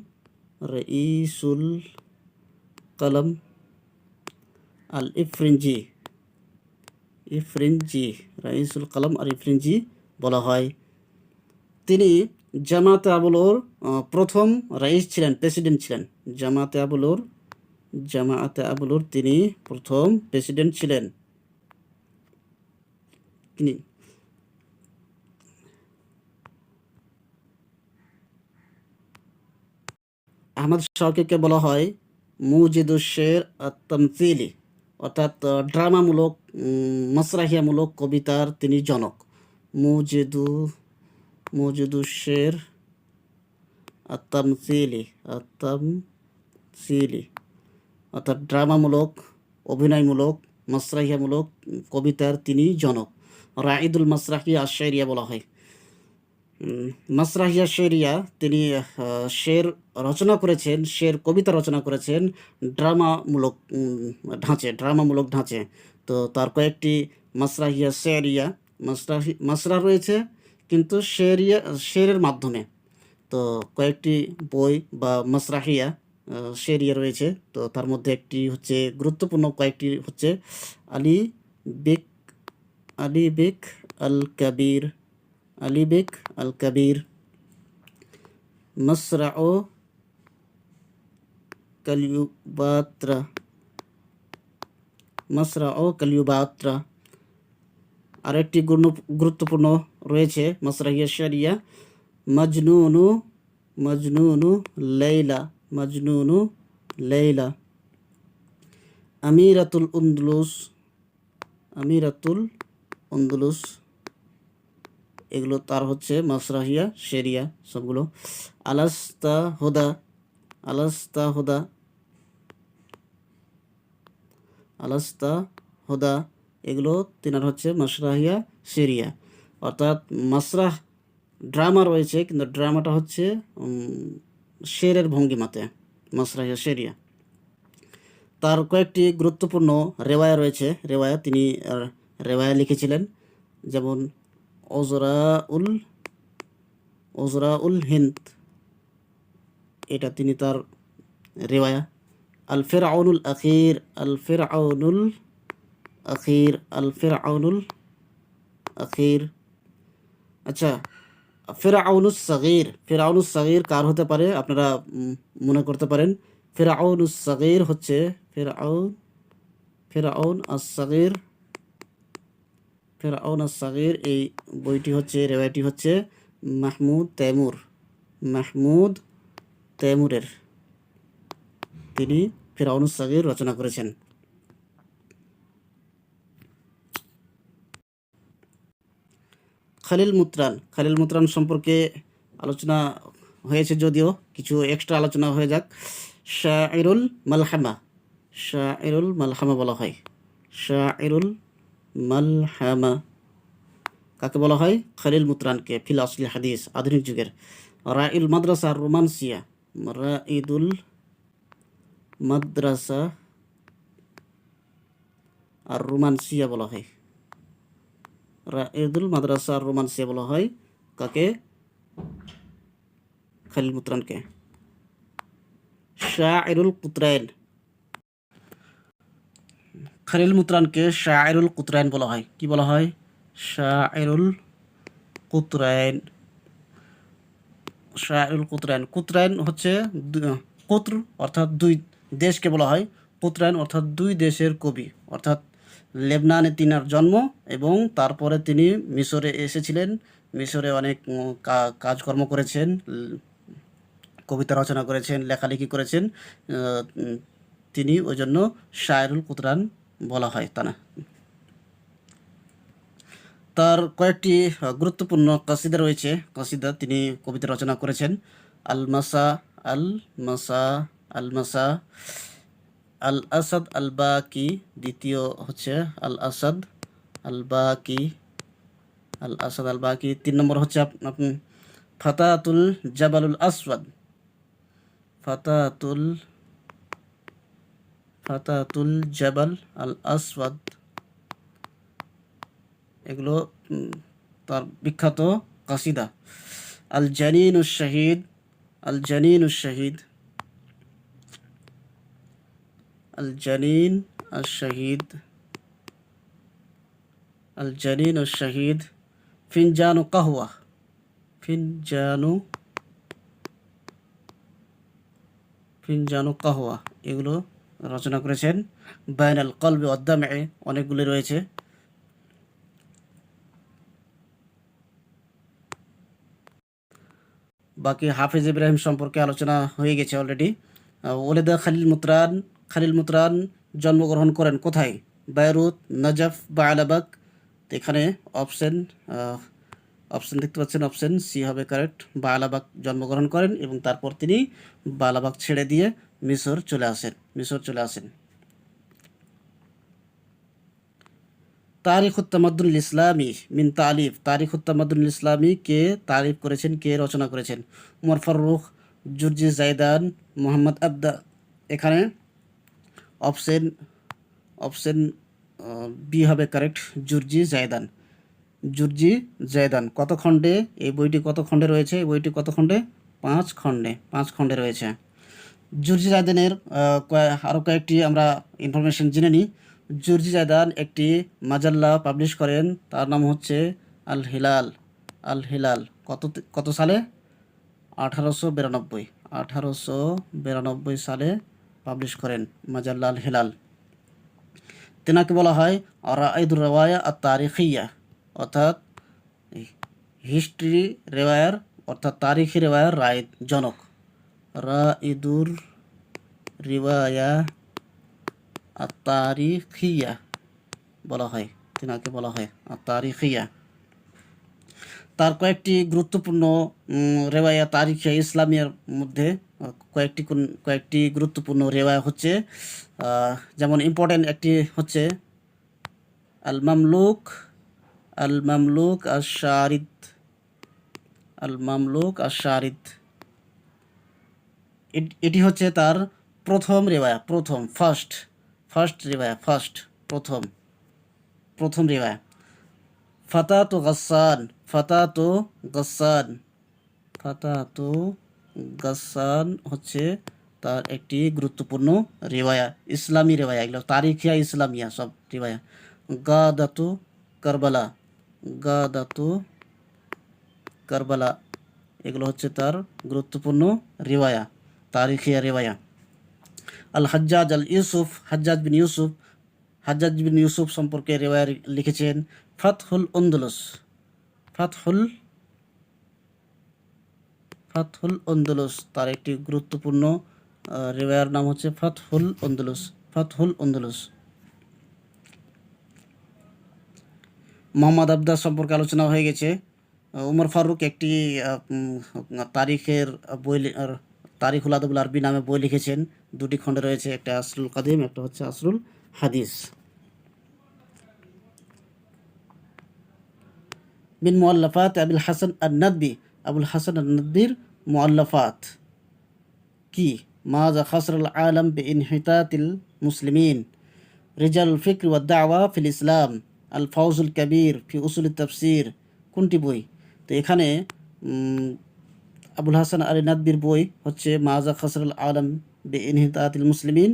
আল ইফরিনজি, রাইসুল কলম আল ইফরিনজি বলা হয়। তিনি জামাতে আবুলুর প্রথম রাইস ছিলেন, প্রেসিডেন্ট ছিলেন। জামাতে আবুলুর তিনি প্রথম প্রেসিডেন্ট ছিলেন। তিনি আহমদ শওকিকে বলা হয় মুজিদুশ শের আত-তামসিলি, অর্থাৎ ড্রামামূলক, মাসরাহিয়ামূলক কবিতার তিনি জনক। মুজিদুশ শের আত-তামসিলি, অর্থাৎ ড্রামামূলক, অভিনয়মূলক, মাসরাহিয়ামূলক কবিতার তিনি জনক। রাইদুল মাসরাহিয়া আশ-শায়রিয়া বলা হয়। মাসরাহিয়া শেরিয়া, তিনি শের রচনা করেছেন, কবিতা রচনা করেছেন ড্রামামূলক ঢাঁচে। তো তার কয়েকটি মাসরাহিয়া শেরিয়া, মাসরা রয়েছে কিন্তু শেরের মাধ্যমে। তো কয়েকটি বই বা মাসরাহিয়া শেরিয়া রয়েছে। তো তার মধ্যে একটি হচ্ছে গুরুত্বপূর্ণ, কয়েকটি হচ্ছে আলী বেক আল কাবির, মাসরাউ কালিউবাত্রা। আরেকটি গুরুত্বপূর্ণ রয়েছে মাসরাহিয়া শারিয়া মজনুনু লাইলা, আমিরাতুল উন্দুলুস, এগুলো তার হচ্ছে মাসরাহিয়া শেরিয়া সবগুলো। আলাস্তা হুদা, আলাস্তা হুদা, এগুলো তিনার হচ্ছে মাসরাহিয়া শেরিয়া। অর্থাৎ মাসরাহ ড্রামা রয়েছে, কিন্তু ড্রামাটা হচ্ছে শেরের ভঙ্গিমাতে, মাসরাহিয়া শেরিয়া। তার কয়েকটি গুরুত্বপূর্ণ রেওয়ায়া রয়েছে, রেওয়ায়া তিনি রেওয়ায়া লিখেছিলেন, যেমন ওজরাউল ওজরাউল হিন্দ, এটা তিনি তার রেওয়ায়া। আল ফিরআউনুল আখির, আল ফিরআউনুল আখির, আল ফিরআউনুল আখির। আচ্ছা, ফিরআউনুস সাগীর, ফিরআউনুস সাগীর কার হতে পারে আপনারা মনে করতে পারেন। ফিরআউনুস সাগীর হচ্ছে ফিরআউন আস সাগীর, ফিরআউন আস সাগীর। এই বইটি হচ্ছে, রেওয়ায়টি হচ্ছে মাহমুদ তৈমুরের, তিনি ফিরআউনুস সাগীর রচনা করেছেন। খালিল মুতরান সম্পর্কে আলোচনা হয়েছে, যদিও কিছু এক্সট্রা আলোচনা হয়ে যাক। শায়রুল মালহামা বলা হয়। শায়রুল মালহামা কাকে বলা হয়? খালিল মুতরানকে, ফিল আসলি হাদিস, আধুনিক যুগের। রাইল মাদ্রাসা রোমান্সিয়া, রাইদুল মাদ্রাসা আর রোমান্সিয়া বলা হয়। রাইদুল মাদ্রাসা আর রোমান্সিয়া বলা হয় কাকে? খালিল মুতরানকে। শায়রুল কুতরাইন, খালিল মুতরানকে শায়রুল কুতরাইন বলা হয়। কি বলা হয়? শায়রুল কুতরাইন, শায়রুল কুতরাইন। কুতরাইন হচ্ছে কুত্র অর্থাৎ দুই দেশকে বলা হয়, কুতরাইন অর্থাৎ দুই দেশের কবি। অর্থাৎ লেবনানে তিনার জন্ম এবং তারপরে তিনি মিশরে এসেছিলেন, মিশরে অনেক কাজকর্ম করেছেন, কবিতা রচনা করেছেন, লেখালেখি করেছেন, তিনি ওই জন্য শায়রুল কুতরান বলা হয় তা না। তার কয়েকটি গুরুত্বপূর্ণ কাসিদা রয়েছে, কাসিদা তিনি কবিতা রচনা করেছেন। আল মাসা, আল মাসা, আল মাসা, আল আসাদ আল বাকি, দ্বিতীয় হচ্ছে আল আসাদ আল বাকি, আল আসাদ আল বাকি। 3 নম্বর হচ্ছে ফাতাতুল জাবালুল আসওয়াদ, ফাতাতুল জাবাল আল আসওয়াদ, এগুলো তার বিখ্যাত কাসিদা। আল জানিনুশ শাহিদ, আল জানিনুশ শাহিদ, আল জানিন আশ শাহিদ, আল জানিন আশ শাহিদ। ফিনজানু কাহওয়া, ফিনজানু কাহওয়া, এগুলো রচনা করেছেন। বাইনাল কলবি ওয়াদ দামঈ, অনেকগুলি রয়েছে। বাকি হাফিজ ইব্রাহিম সম্পর্কে আলোচনা হয়ে গেছে অলরেডি। ওলেদা খালিল মুতরান জন্মগ্রহণ করেন কোথায়? বেইরুত, নাজাফ বা আলাবাগ। এখানে অপশন দেখতে পাচ্ছেন, অপশন সি হবে কারেক্ট। বালাবাগ জন্মগ্রহণ করেন এবং তারপর তিনি বালাবাগ ছেড়ে দিয়ে মিশর চলে আসেন। তারিখুত তামাদ্দুনুল ইসলামী মিন তালিফ, তারিখুত তামাদ্দুনুল ইসলামী কে তারিফ করেছেন, কে রচনা করেছেন? উমর ফারুক, জুরজি জায়দান, মোহাম্মদ আবদা। এখানে অপশন বি হবে কারেক্ট, জুরজি জায়দান। কত খণ্ডে এই বইটি, কত খণ্ডে রয়েছে এই বইটি? কত খণ্ডে? 5 খণ্ডে রয়েছে। জুরজি জায়দানের আরও কয়েকটি আমরা ইনফরমেশন জেনে নিই। জুরজি জায়দান একটি মাজাল্লা পাবলিশ করেন, তার নাম হচ্ছে আল হিলাল। কত সালে? 1892 সালে পাবলিশ করেন মাজাল্লা আল হিলাল। তেনাকে বলা হয় রাইদুর রেওয়ায়া আত তারিখিয়া, অর্থাৎ হিস্ট্রি রেওয়ায়ার অর্থাৎ তারিখি রেওয়ায়ার রাইদ জনক। রাইদুর রিওয়ায়া আত তারিখিয়া বলা হয়, তেনাকে বলা হয় আত তারিখিয়া। তার কয়েকটি গুরুত্বপূর্ণ রেওয়ায়া তারিখে ইসলামিয়ার মধ্যে কয়েকটি গুরুত্বপূর্ণ রেওয়ায়া হচ্ছে, যেমন ইম্পর্টেন্ট একটি হচ্ছে আল মামলুক আশ-শারিদ, আল মামলুক আশ-শারিদ। এটি হচ্ছে তার প্রথম রেওয়ায়া, ফার্স্ট রেওয়ায়া, প্রথম রেওয়ায়া। ফাতাতু গাসসান হচ্ছে তার একটি গুরুত্বপূর্ণ রিওয়ায়া, ইসলামী রিওয়ায়া, এগুলো তারিখিয়া ইসলামিয়া সব রিওয়ায়া। গাদাতু কারবালা, গাদাতু কারবালা, এগুলো হচ্ছে তার গুরুত্বপূর্ণ রিওয়ায়া, তারিখিয়া রিওয়ায়া। আল হাজ্জাজ বিন ইউসুফ সম্পর্কে রিওয়ায়া লিখেছেন ফাতহুল আন্দলুস, তার একটি গুরুত্বপূর্ণ রিওয়ায়ার নাম হচ্ছে ফাতহুল আন্দলুস। মোহাম্মদ আবদাস সম্পর্কে আলোচনা হয়ে গেছে। উমর ফারুক একটি তারিখের বই, তারিখুল আদবুল আরবি নামে বই লিখেছেন, দুটি খণ্ডে রয়েছে, একটা আসরুল কাদিম, একটা হচ্ছে আসরুল হাদিস। মিন মুআল্লাফাত আবুল হাসান আন-নাদবির মুআল্লাফাত কি? মাযা খাসরাল আলাম বিইনহিতাতিল মুসলিমিন, রিজালুল ফিকর ওয়াদ দাওয়া ফিল ইসলাম, আল ফাউজুল কাবীর ফি উসুলিত তাফসীর, কোনটি বই? তো এখানে আবুল হাসান আলী নাদবির বই হচ্ছে মাযা খাসরাল আলাম বিইনহিতাতিল মুসলিমিন,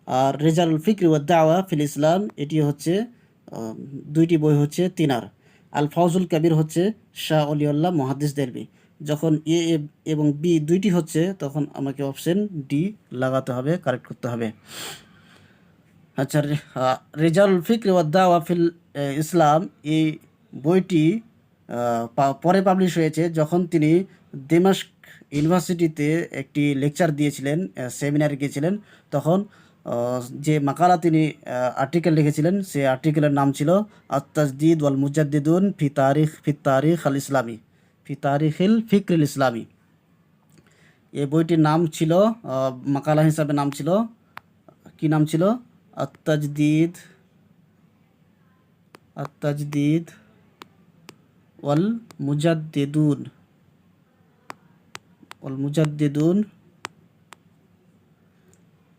আর রিজালুল ফিকর ওয়াদ দাওয়া ফিল ইসলাম, এটি হচ্ছে দুইটি বই হচ্ছে তিনার। আল ফাউজুল কাবীর হচ্ছে শাহ অলিউল্লাহ মুহাদ্দিস দেলভি। যখন এ এবং বি দুইটি হচ্ছে তখন আমাকে অপশন ডি লাগাতে হবে, কারেক্ট করতে হবে। আচ্ছা, রিজালুল ফিকর ওয়াদ দাওয়া ফিল ইসলাম, এই বইটি পরে পাবলিশ হয়েছে যখন তিনি দিমাশক ইউনিভার্সিটিতে একটি লেকচার দিয়েছিলেন, সেমিনারে গিয়েছিলেন, তখন যে মাকালা তিনি আর্টিকেল লিখেছিলেন, সে আর্টিকেলের নাম ছিল আত-তাজদীদ ওয়াল মুজাদ্দিদুন ফি তারিখিল ফিকরিল ইসলামী। এই বইটির নাম ছিল, মাকালা হিসাবে নাম ছিল, কি নাম ছিল? আত-তাজদীদ ওয়াল মুজাদ্দিদুন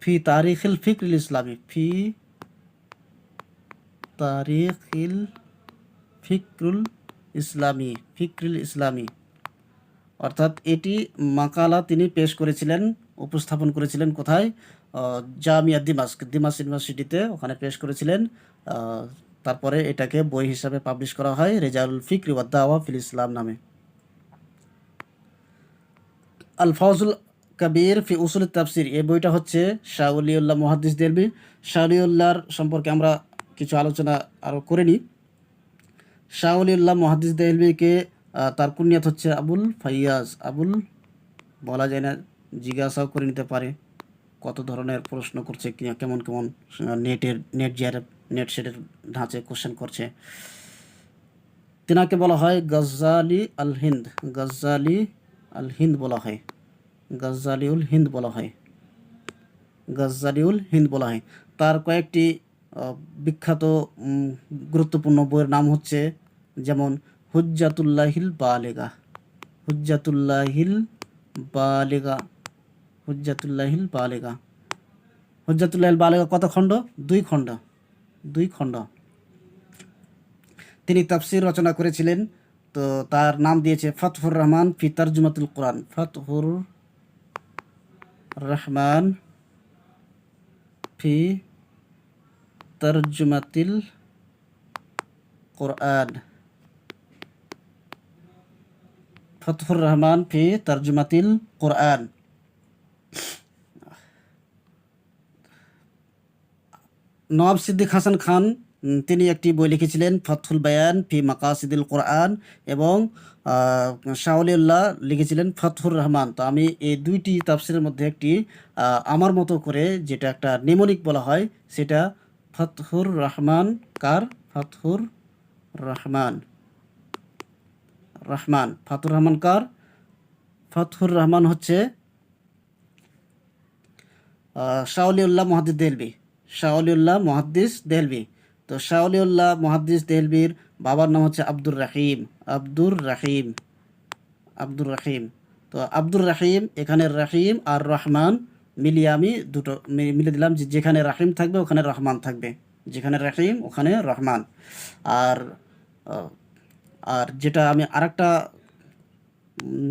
ফি তারিখিল ফিকরিল ইসলামী, অর্থাৎ এটি মাকালা তিনি পেশ করেছিলেন, উপস্থাপন করেছিলেন কোথায়? জামিয়া দিমাশক ইউনিভার্সিটিতে, ওখানে পেশ করেছিলেন। তারপরে এটাকে বই হিসাবে পাবলিশ করা হয় রিজালুল ফিকর ওয়াদ দাওয়া ফিল ইসলাম নামে। আল ফাউজুল কাবীর ফি উসুল তাফসির, এই বইটা হচ্ছে শাহ ওলিউল্লাহ মুহাদ্দিস দেলভি। শাহ ওলিউল্লাহর সম্পর্কে আমরা কিছু আলোচনা আরও করে নিই। শাহ ওলিউল্লাহ মুহাদ্দিস দেলভিকে তার কুনিয়াত হচ্ছে আবুল ফাইয়াজ। আবুল বলা যায় না, জিজ্ঞাসাও করে নিতে পারে কত ধরনের প্রশ্ন করছে, কেমন নেট সেটের ঢাঁচে কোশ্চেন করছে। তিনাকে বলা হয় গজ্জালি আল হিন্দ বলা হয়, গজ্জালিউল হিন্দ বলা হয়। তার কয়েকটি বিখ্যাত গুরুত্বপূর্ণ বইয়ের নাম হচ্ছে, যেমন হুজ্জাতুল্লাহিল বালেগা কত খণ্ড? 2 খণ্ড। তিনি তাফসির রচনা করেছিলেন, তো তার নাম দিয়েছে ফাতহুর রহমান ফি তারজুমাতুল কোরআন। ফাতহুর রহমান ফি তারজুমাতিল কোরআন, ফাতহুর রহমান ফি তারজুমাতিল কোরআন। নওয়াব সিদ্দিক হাসান খান, তিনি একটি বই লিখেছিলেন ফাতহুল বায়ান ফি মাকাসিদিল কোরআন, এবং শাহ ওলিউল্লাহ লিখেছিলেন ফাতহুর রহমান। তো আমি এই দুইটি তাফসিরের মধ্যে একটি আমার মতো করে, যেটা একটা নেমোনিক বলা হয়, সেটা ফাতহুর রহমান। কার? ফাতহুর রহমান। রহমান। ফাতহুর রহমান কার? ফাতহুর রহমান হচ্ছে শাহ ওলিউল্লাহ মুহাদ্দিস দেহলভী। শাহ ওলিউল্লাহ মুহাদ্দিস দেহলভী। তো শাহ ওলিউল্লাহ মুহাদ্দিস দেহলভীর বাবার নাম হচ্ছে আব্দুর রহিম। আব্দুর রহিম। আব্দুর রহিম। তো আব্দুর রহিম, এখানে রহিম আর রহমান মিলিয়ে আমি দুটো মিলে দিলাম, যে যেখানে রাহিম থাকবে ওখানে রহমান থাকবে, যেখানে রাহিম ওখানে রহমান। আর আহ, আর যেটা আমি আরেকটা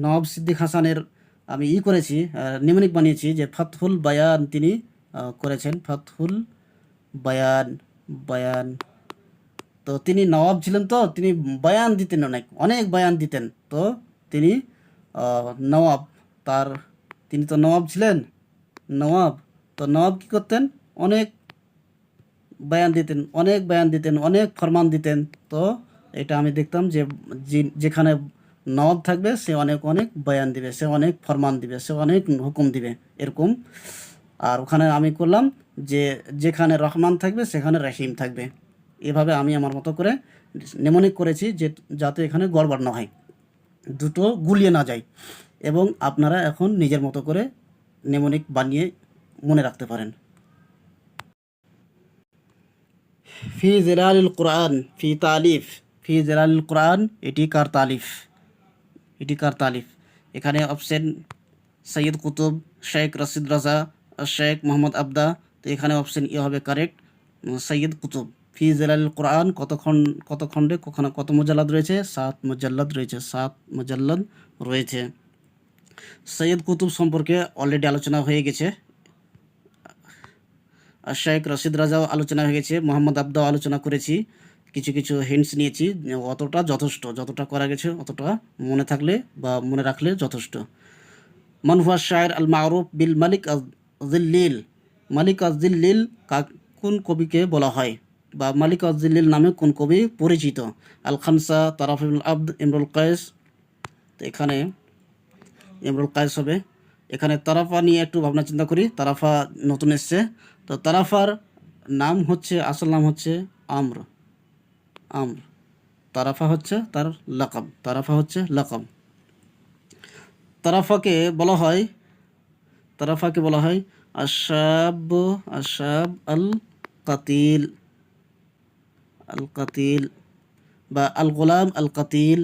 নওয়াব সিদ্দিক হাসানের আমি করেছি, নিমনিক বানিয়েছি, যে ফাতহুল বায়ান তিনি করেছেন। ফাতহুল বায়ান। বায়ান। তো তিনি নওয়াব ছিলেন, তো তিনি বয়ান দিতেন, অনেক অনেক বয়ান দিতেন। তো তিনি নওয়াব, তার তিনি তো নওয়াব ছিলেন। নওয়াব, তো নওয়াব কী করতেন? অনেক বয়ান দিতেন, অনেক বয়ান দিতেন, অনেক ফরমান দিতেন। তো এটা আমি দেখতাম যে যেখানে নওয়াব থাকবে সে অনেক অনেক বয়ান দিবে, সে অনেক ফরমান দিবে, সে অনেক হুকুম দিবে, এরকম। আর ওখানে আমি করলাম যে যেখানে রহমান থাকবে সেখানে রহিম থাকবে। এভাবে আমি আমার মতো করে নেমনিক করেছি, যে যাতে এখানে গড়বড় না হয়, দুটো গুলিয়ে না যায়। এবং আপনারা এখন নিজের মতো করে নেমনিক বানিয়ে মনে রাখতে পারেন। ফি জেলালিল কোরআন ফি তালিফ। ফি জেলালিল কোরআন, এটি কার তালিফ? এটি কার তালিফ? এখানে অপশন সৈয়দ কুতুব, শেখ রশিদ রাজা, শেখ মোহাম্মদ আবদা। তো এখানে অপশন হবে কারেক্ট, সৈয়দ কুতুব। ফি জেলালিল কোরআন কত খণ্ডে, কত মুজাল্লাদ রয়েছে? 7 মুজাল্লাদ রয়েছে, 7 মুজাল্লাদ রয়েছে। সৈয়দ কুতুব সম্পর্কে অলরেডি আলোচনা হয়ে গেছে। আর শেখ রশিদ রাজাও আলোচনা হয়ে গেছে, মোহাম্মদ আবদাও আলোচনা করেছি, কিছু কিছু হিন্টস নিয়েছি। অতটা যথেষ্ট, যতটা করা গেছে অতটা মনে থাকলে বা মনে রাখলে যথেষ্ট। মান হুয়া শায়ের আল মারুফ বিল মালিক আজ-জিল্লিল। মালিক আজ-জিল্লিল কোন কবিকে বলা হয়, বা মালিক আজ-জিল্লিল নামে কোন কবি পরিচিত? আল খামসা, তারাফুল আবদ, ইমরুল কায়েস। তো এখানে ইমরুল কায়েস হবে। এখানে তারাফা নিয়ে একটু ভাবনা চিন্তা করি। তারাফা নতুন এসছে, তো তারাফার নাম হচ্ছে, আসল নাম হচ্ছে আম্র। আম্র। তারাফা হচ্ছে তার লাকাব, তারাফা হচ্ছে লাকাব। তারাফাকে বলা হয়, তারাফাকে বলা হয় আশাব, আশাব আল কাতিল, আল কাতিল, বা আল গোলাম আল কাতিল।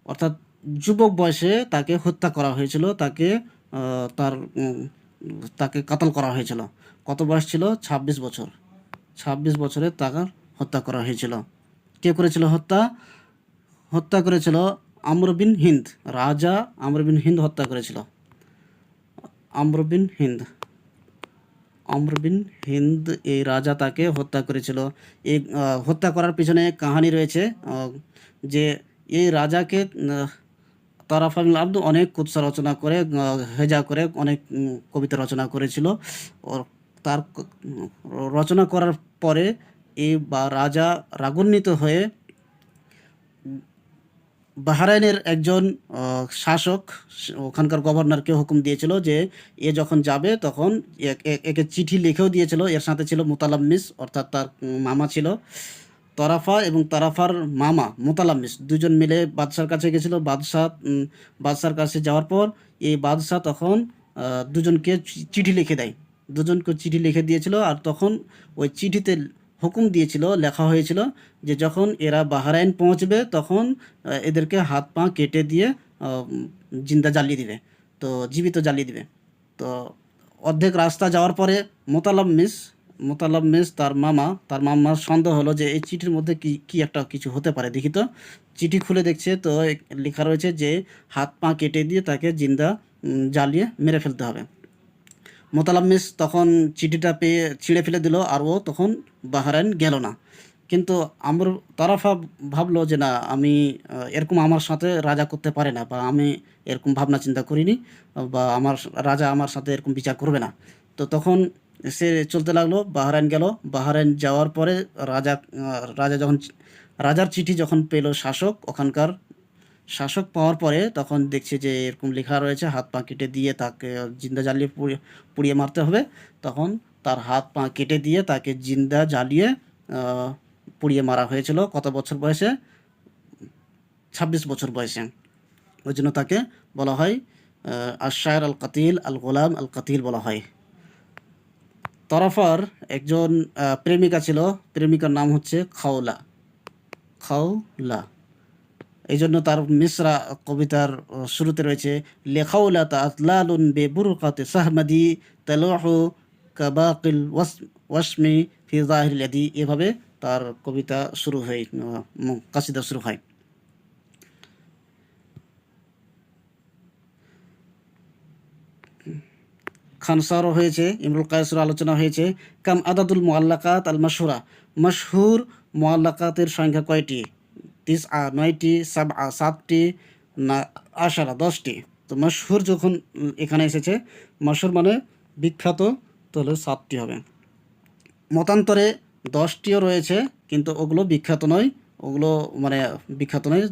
অর্থাৎ যুবক বয়সে তাকে হত্যা করা হয়েছিল, তাকে তার তাকে কাতল করা হয়েছিল। কত বয়স ছিল? 26 বছর। 26 বছরে তাকে হত্যা করা হয়েছিল। কে করেছিল হত্যা? হত্যা করেছিল আমর বিন হিন্দ। রাজা আমর বিন হিন্দ হত্যা করেছিল। আমর বিন হিন্দ। আমর বিন হিন্দ, এই রাজা তাকে হত্যা করেছিল। এই হত্যা করার পিছনে কাহানি রয়েছে, যে এই রাজাকে তারাফ আল আব্দ অনেক কুৎসা রচনা করে, হেজা করে অনেক কবিতা রচনা করেছিল। ওর তার রচনা করার পরে এই রাজা রাগান্বিত হয়ে বাহরাইনের একজন শাসক, ওখানকার গভর্নরকে হুকুম দিয়েছিল যে এ যখন যাবে তখন একে চিঠি লিখেও দিয়েছিল। এর সাথে ছিল মুতালাম্মিস, অর্থাৎ তার মামা ছিল। তরাফা এবং তারাফার মামা মুতালাম্মিস দুজন মিলে বাদশার কাছে গেছিল। বাদশার কাছে যাওয়ার পর এই বাদশাহ তখন দুজনকে চিঠি লিখে দেয়, দুজনকে চিঠি লিখে দিয়েছিল। আর তখন ওই চিঠিতে হুকুম দিয়েছিল, লেখা হয়েছিল যে যখন এরা বাহরাইন পৌঁছবে তখন এদেরকে হাত পা কেটে দিয়ে জিন্দা জ্বালিয়ে দিবে, তো জীবিত জ্বালিয়ে দিবে। তো অর্ধেক রাস্তা যাওয়ার পরে মোতালাম্মিস তার মামার সন্দেহ হলো যে এই চিঠির মধ্যে কি কি একটা কিছু হতে পারে, দেখি তো। চিঠি খুলে দেখছে, তো লেখা রয়েছে যে হাত পা কেটে দিয়ে তাকে জিন্দা জ্বালিয়ে মেরে ফেলতে হবে। মোতালাম্মিস তখন চিঠিটা পেয়ে ছিঁড়ে ফেলে দিল, আর ও তখন বাহরাইন গেল না। কিন্তু আমর তারাফা ভাবলো যে না, আমি এরকম আমার সাথে রাজা করতে পারে না, বা আমি এরকম ভাবনা চিন্তা করিনি, বা আমার রাজা আমার সাথে এরকম বিচার করবে না। তো তখন সে চলতে লাগলো, বাহরাইন গেল। বাহরাইন যাওয়ার পরে রাজার চিঠি যখন পেল শাসক, ওখানকার শাসক পাওয়ার পরে তখন দেখছে যে এরকম লেখা রয়েছে হাত পা কেটে দিয়ে তাকে জিন্দা জ্বালিয়ে পুড়িয়ে মারতে হবে। তখন তার হাত পা কেটে দিয়ে তাকে জিন্দা জ্বালিয়ে পুড়িয়ে মারা হয়েছিল। কত বছর বয়সে? 26 বছর বয়সে। ওই জন্য তাকে বলা হয় আশ-শায়র আল কাতিল, আল গোলাম আল কাতিল বলা হয়। তরফার একজন প্রেমিকা ছিল, প্রেমিকার নাম হচ্ছে খাওলা। খাওলা, এই জন্য তার মিসরা কবিতার শুরুতে রয়েছে লেখাউলা তাতলালুন বে বুরকাতে সাহমাদি তালুহু কাবাকিল ওয়াসমি ফি জাহিরিল ইয়াদি। এভাবে তার কবিতা শুরু হয়, কাসিদা শুরু হয়। খানসারও হয়েছে, ইমরুল কায়েসের আলোচনা হয়েছে। কাম আদাদুল মুআল্লাকাত আল মাশহুরা, মশহুর মুআল্লাকাতের সংখ্যা কয়টি? 9টি, 7টি, না 10টি। তো মশহুর যখন এখানে এসেছে, মশহুর মানে বিখ্যাত, তাহলে 7টি হবে। মতান্তরে 10টিও রয়েছে, কিন্তু ওগুলো বিখ্যাত নয়, ওগুলো মানে বিখ্যাত নয়।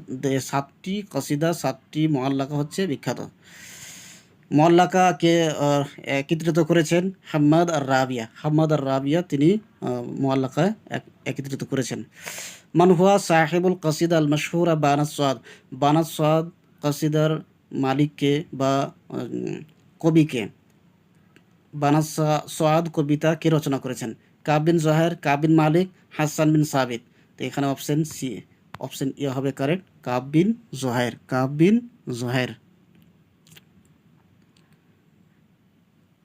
7টি কসিদা, 7টি মুআল্লাকা হচ্ছে বিখ্যাত। মুআল্লাকাকে একত্রিত করেছেন হাম্মাদ আর রাবিয়া। হাম্মাদ আর রাবিয়া তিনি মুআল্লাকা একত্রিত করেছেন। মান হুয়া সাহেবুল কাসিদা আল মাশহুরা বানাত সাদ। বানাত সাদ কাসিদার মালিককে বা কবিকে। বানাত সাদ কবিতা কে রচনা করেছেন? কাব বিন জোহার, কাব বিন মালিক, হাসান বিন সাবিত। তো এখানে অপশন সি, অপশন এ হবে কারেক্ট, কাব বিন জোহার। কাব বিন জোহার,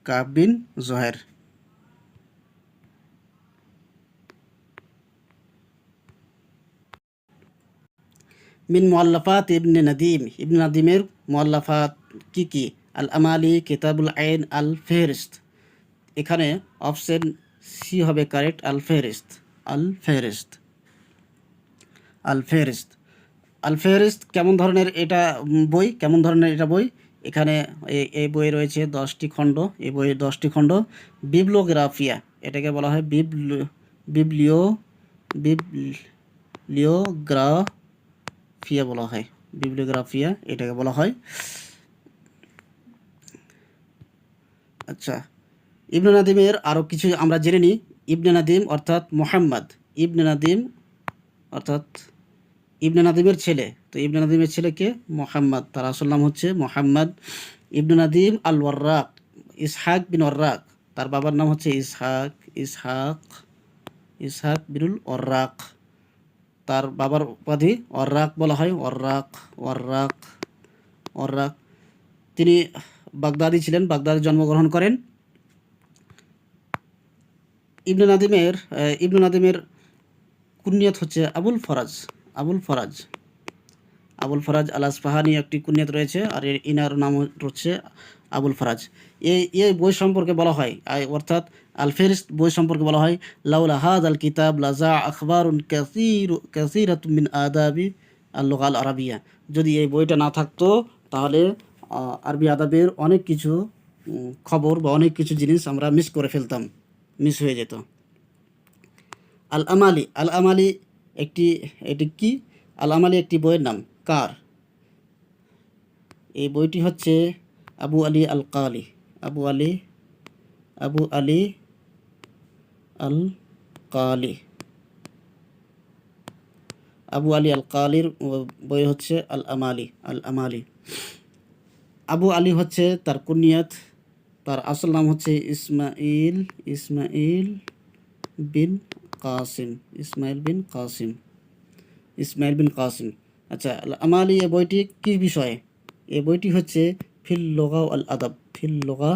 কাব বিন জোহার। মিন মুআল্লাফাত ইবনে নাদিম, ইবনে নাদিমের মুআল্লাফাত কি কি? আল আমালি, কিতাবুল আইন, আল ফেহরিস্ত। এখানে অপশন সি হবে কারেক্ট, আল ফেহরিস্ত। আল ফেহরিস্ত, আল ফেহরিস্ত। আল ফেহরিস্ত কেমন ধরনের এটা বই? কেমন ধরনের এটা বই? এখানে এই বইয়ে রয়েছে 10টি খণ্ড। এই বইয়ের 10টি খণ্ড। বিবলিওগ্রাফিয়া, এটাকে বলা হয় বিবলিও বিবলিওগ্রাফিয়া বলা হয়। বিবলিওগ্রাফিয়া এটাকে বলা হয়। আচ্ছা, ইবনে নাদিমের আরও কিছু আমরা জেনে নিই। ইবনে নাদিম অর্থাৎ মোহাম্মদ, ইবনে নাদিম অর্থাৎ ইবনে নাদিমের ছেলে। তো ইবনে নাদিমের ছেলেকে মোহাম্মদ, তার আসল নাম হচ্ছে মোহাম্মদ ইবনে নাদিম আল ওয়ার্রাক, ইসহাক বিন ওয়ার্রাক। তার বাবার নাম হচ্ছে ইসহাক বিনুল ওয়ার্রাক। তার বাবার উপাধি ওয়ার্রাক বলা হয়, ওয়ার্রাক। তিনি বাগদাদি ছিলেন, বাগদাদে জন্মগ্রহণ করেন। ইবনে নাদিমের কুনিয়ত হচ্ছে আবুল ফরাজ। আবুল ফরাজ আল আসফাহানি একটি কুনিয়ত রয়েছে, আর ইনার নাম হচ্ছে আবুল ফরাজ। এই বই সম্পর্কে বলা হয়, অর্থাৎ আল ফেহরিস্ত বই সম্পর্কে বলা হয় লাউলা হাযাল কিতাব লাজা আখবারুন কাসীরাতুম মিন আদাবি আল লুগা আল আরাবিয়া। যদি এই বইটা না থাকতো তাহলে আরবি আদাবের অনেক কিছু খবর বা অনেক কিছু জিনিস আমরা মিস হয়ে যেত। আল আমালি এটি কি? আল আমালি একটি বইয়ের নাম। কার? এই বইটি হচ্ছে আবু আলী আল কালি। আবু আলী আল কালি। আবু আলী আল কালির বই হচ্ছে আল আমালি। আবু আলী হচ্ছে তার কুনিয়ত, তার আসল নাম হচ্ছে ইসমাইল বিন কাসিম। আচ্ছা, আল আমালি এই বইটি কী বিষয়ে? এই বইটি হচ্ছে ফিল লোগা আল আদাব। ফিল লোগা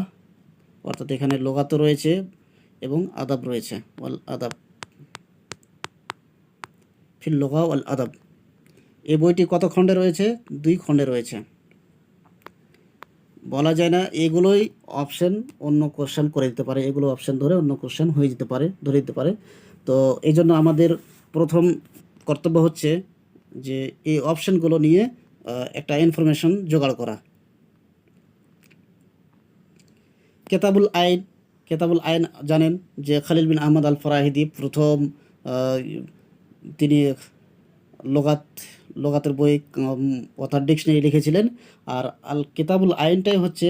অর্থাৎ এখানে লোগা তো রয়েছে এবং আদাব রয়েছে, ওয়াল আদাব। ফিল লোগা ওয়াল আদাব। এই বইটি কত খণ্ডে রয়েছে? 2 খণ্ডে রয়েছে। বলা যায় না এগুলোই অপশন অন্য কোশ্চেন করে দিতে পারে, এগুলো অপশন ধরে অন্য কোশ্চেন হয়ে যেতে পারে, ধরে দিতে পারে। তো এই জন্য আমাদের প্রথম কর্তব্য হচ্ছে যে এই অপশনগুলো নিয়ে একটা ইনফরমেশন জোগাড় করা। কেতাবুল আইন জানেন যে খালিল বিন আহমদ আল ফরাহিদি প্রথম তিনি লোগাতের বই অর্থাৎ ডিকশনারি লিখেছিলেন। আর আল কিতাবুল আইনটাই হচ্ছে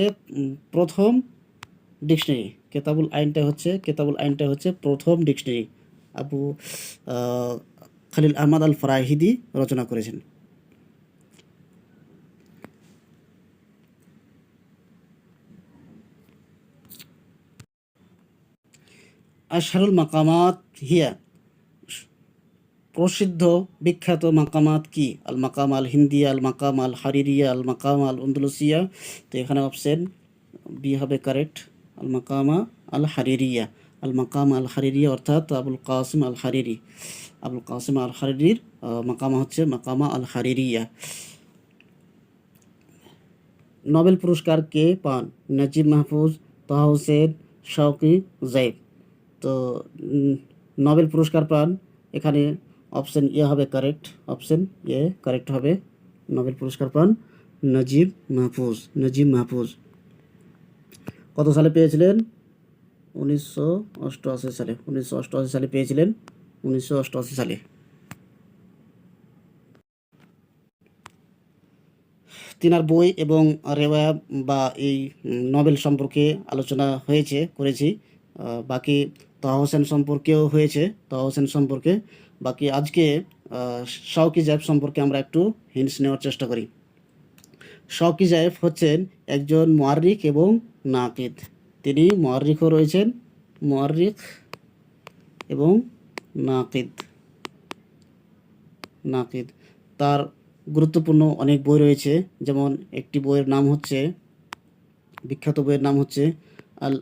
প্রথম ডিকশনারি। কেতাবুল আইনটা হচ্ছে প্রথম ডিকশনারি খালিল আহমদ আল ফরাহিদি রচনা করেছেন। আশহারুল মাকামাত হিয়া, প্রসিদ্ধ বিখ্যাত মাকামাত কি? আল মাকাম আল হিন্দিয়া, আল মাকাম আল হারিরিয়া, আল মাকাম আল আন্দলুসিয়া। তো এখানে অপশন বি হবে কারেক্ট, আল মাকামা আল হারিরিয়া। আল মাকাম আল হারিরিয়া অর্থাৎ আবুল কাসিম আল হারিরি, আবুল কাসিম আল হারিরির মাকামা হচ্ছে মাকামা আল হারিরিয়া। নোবেল পুরস্কার কে পান? নজিব মাহফুজ, তাহা হোসেন, শওকী, জাইদ। তো নোবেল পুরস্কার পান এখানে অপশন এ হবে কারেক্ট, অপশন এ কারেক্ট হবে। নোবেল পুরস্কার পান নজিব মাহফুজ, নজিব মাহফুজ। কত সালে পেয়েছিলেন? 1988 সালে, 1988 সালে পেয়েছিলেন, 1988 সালে। তিনার বই এবং রেওয়ায়া বা এই নোবেল সম্পর্কে আলোচনা করেছি। বাকি তাহা হোসেন সম্পর্কেও হয়েছে, তাহা হোসেন সম্পর্কে। বাকি আজকে শওকী জায়েব সম্পর্কে আমরা একটু হিন্টস নেওয়ার চেষ্টা করি। শওকী জায়েব হচ্ছেন একজন মুআররিখ এবং নাকিদ। তিনি মুআররিখও রয়েছেন, মুআররিখ এবং নাকিদ, নাকিদ। তার গুরুত্বপূর্ণ অনেক বই রয়েছে, যেমন একটি বইয়ের নাম হচ্ছে, বিখ্যাত বইয়ের নাম হচ্ছে আল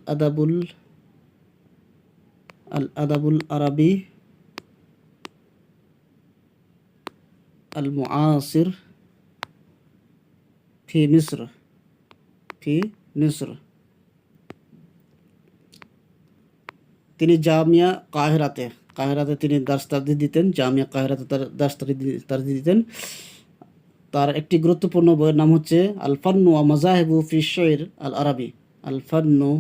আদাবুল আরাবি আল মুআসির ফি মিসর। তিনি জামিয়া কাহিরাতে তিনি দাস্তারদি দিতেন, জামিয়া কাহিরাতে তার দাস্তারদি দিতেন। তার একটি গুরুত্বপূর্ণ বইয়ের নাম হচ্ছে আল ফান্নু ওয়া মাযাহিবু ফি শি'r আল আরাবি, আল ফান্নু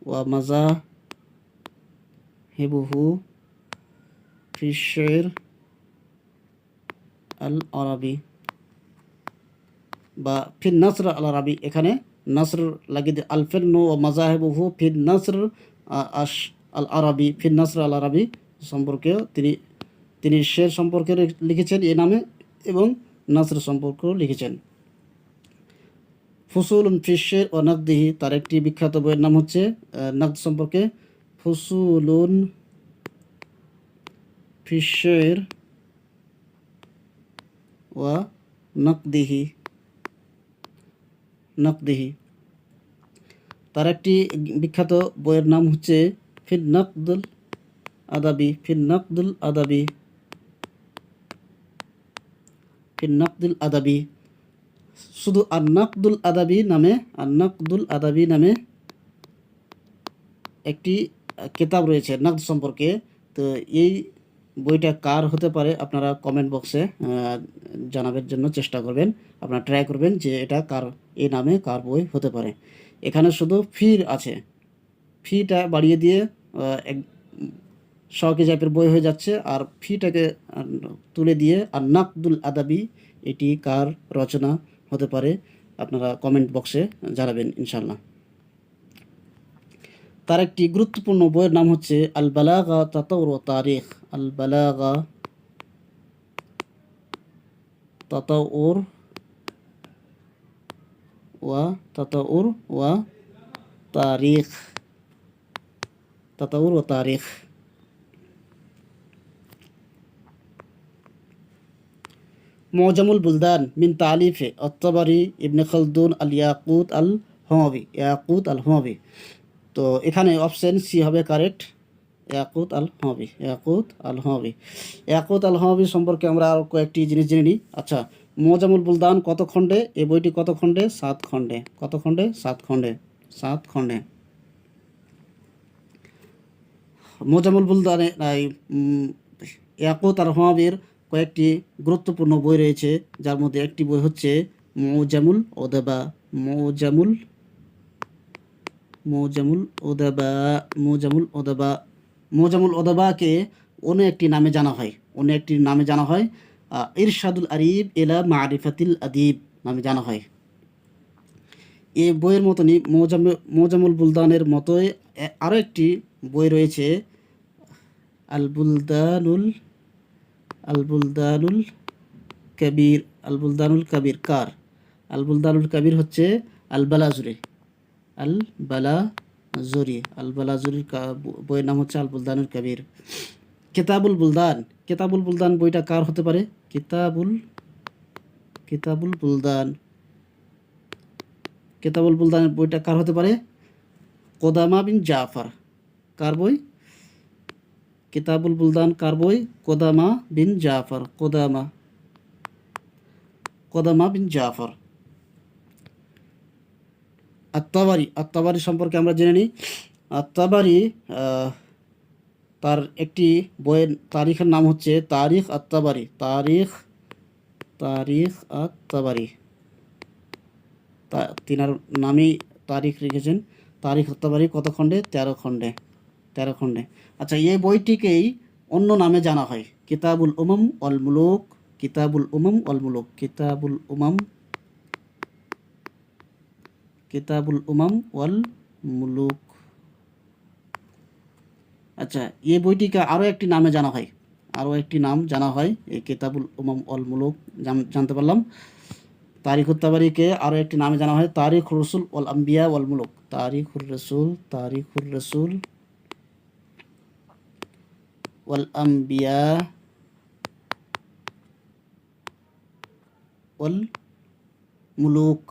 ওয়া মাযাহিবুহু ফি শি'r আল আরাবি বা ফিন নাসর আল আরাবি। এখানে নাসর লাগিয়ে আল ফান্নু ওয়া মাযাহিবুহু ফিন নাসর আল আরাবি, ফিন নাসর আল আরাবি সম্পর্কেও তিনি শের সম্পর্কে লিখেছেন এই নামে, এবং নাসর সম্পর্কেও লিখেছেন। ফুসুলুন ফি শি'r ওয়া নাকদিহি, তার একটি বিখ্যাত বইয়ের নাম হচ্ছে নাকদ সম্পর্কে, ফুসুলুন ফি শি'r ওয়া নাকদিহি। তার একটি বিখ্যাত বইয়ের নাম হচ্ছে ফিন নাকদুল আদাবি, ফিন নাকদুল আদাবি। শুধু আর নাকদুল আদাবি নামে একটি কিতাব রয়েছে নাকদ সম্পর্কে। তো এই বইটা কার হতে পারে আপনারা কমেন্ট বক্সে জানাবার জন্য চেষ্টা করবেন, আপনারা ট্রাই করবেন যে এটা এই নামে কার বই হতে পারে। এখানে শুধু ফির আছে, ফিটা বাড়িয়ে দিয়ে শওকী জায়েবের বই হয়ে যাচ্ছে, আর ফিটাকে তুলে দিয়ে আর নাকদুল আদাবি, এটি কার রচনা হতে পারে আপনারা কমেন্ট বক্সে জানাবেন ইনশাল্লাহ। তার একটি গুরুত্বপূর্ণ বইয়ের নাম হচ্ছে আল বালাগা তাতাউর ওয়া তারিখ, আল বালাগা তাতাউর ওয়া তারিখ, তাতাউর ওয়া তারিখ। মুজামুল বুলদান মিন তালিফে আত-তাবারি ইবনে খালদুন আল ইয়াকুত আল হামাবি। তো এখানে অপশন সি হবে কারেক্ট, ইয়াকুত আল হামাবি সম্পর্কে আমরা আরও কয়েকটি জিনিস জেনে নিই। আচ্ছা, মুজামুল বুলদান কত খণ্ডে? এই বইটি কত খণ্ডে? 7 খণ্ডে। কত খণ্ডে? 7 খণ্ডে, 7 খণ্ডে। মুজামুল বুলদানে ইয়াকুত আল হামাবির কয়েকটি গুরুত্বপূর্ণ বই রয়েছে, যার মধ্যে একটি বই হচ্ছে মুজামুল ওদাবাকে অন্য একটি নামে জানা হয়, ইরশাদুল আরিব ইলা মারিফাতিল আদিব নামে জানা হয়। এই বইয়ের মতনই মুজামুল বুলদানের মতোই আরও একটি বই রয়েছে আল বুলদানুল কাবির। কার? আল বুলদানুল কাবির হচ্ছে আল বালাজুরি, জুরি, আল বালাজুরির বইয়ের নাম হচ্ছে আল বুলদানুল কবির। কিতাবুল বুলদান, কিতাবুল বুলদান বইটা কার হতে পারে? কিতাবুল কিতাবুল বুলদান, কিতাবুল বুলদানের বইটা কার হতে পারে? কোদামা বিন জাফর। কার বই? কিতাবুল বুলদান কার বই? কোদামা বিন জাফর, কোদামা বিন জাফর। আত্তাবারি, আত্তাবারি সম্পর্কে আমরা জেনে নিই। আত্তাবারি তার একটি বইয়ের তারিখের নাম হচ্ছে তারিখ আত্তাবারি, তারিখ আত্তাবারি। তিনার নামেই তারিখ রেখেছেন। তারিখ আত্তাবারি কত খণ্ডে? 13 খণ্ডে, 13 খণ্ডে। আচ্ছা, এই বইটিকেই অন্য নামে জানা হয় কিতাবুল উমাম ওয়াল মুলুক, কিতাবুল উমাম ওয়াল মুলুক, কিতাবুল উমাম ওয়াল মুলুক। আচ্ছা, এই বইটিকে আরও একটি নামে জানা হয়, আরও একটি নাম জানা হয় এই কিতাবুল উমাম ওয়াল মুলুক। জানতে পারলাম। তারিখুত তাবারিকে আরও একটি নামে জানা হয় তারিখুর রসুল ওয়াল আম্বিয়া ওয়াল মুলুক, তারিখুর রসুল ওয়াল আম্বিয়া ওয়াল মুলুক,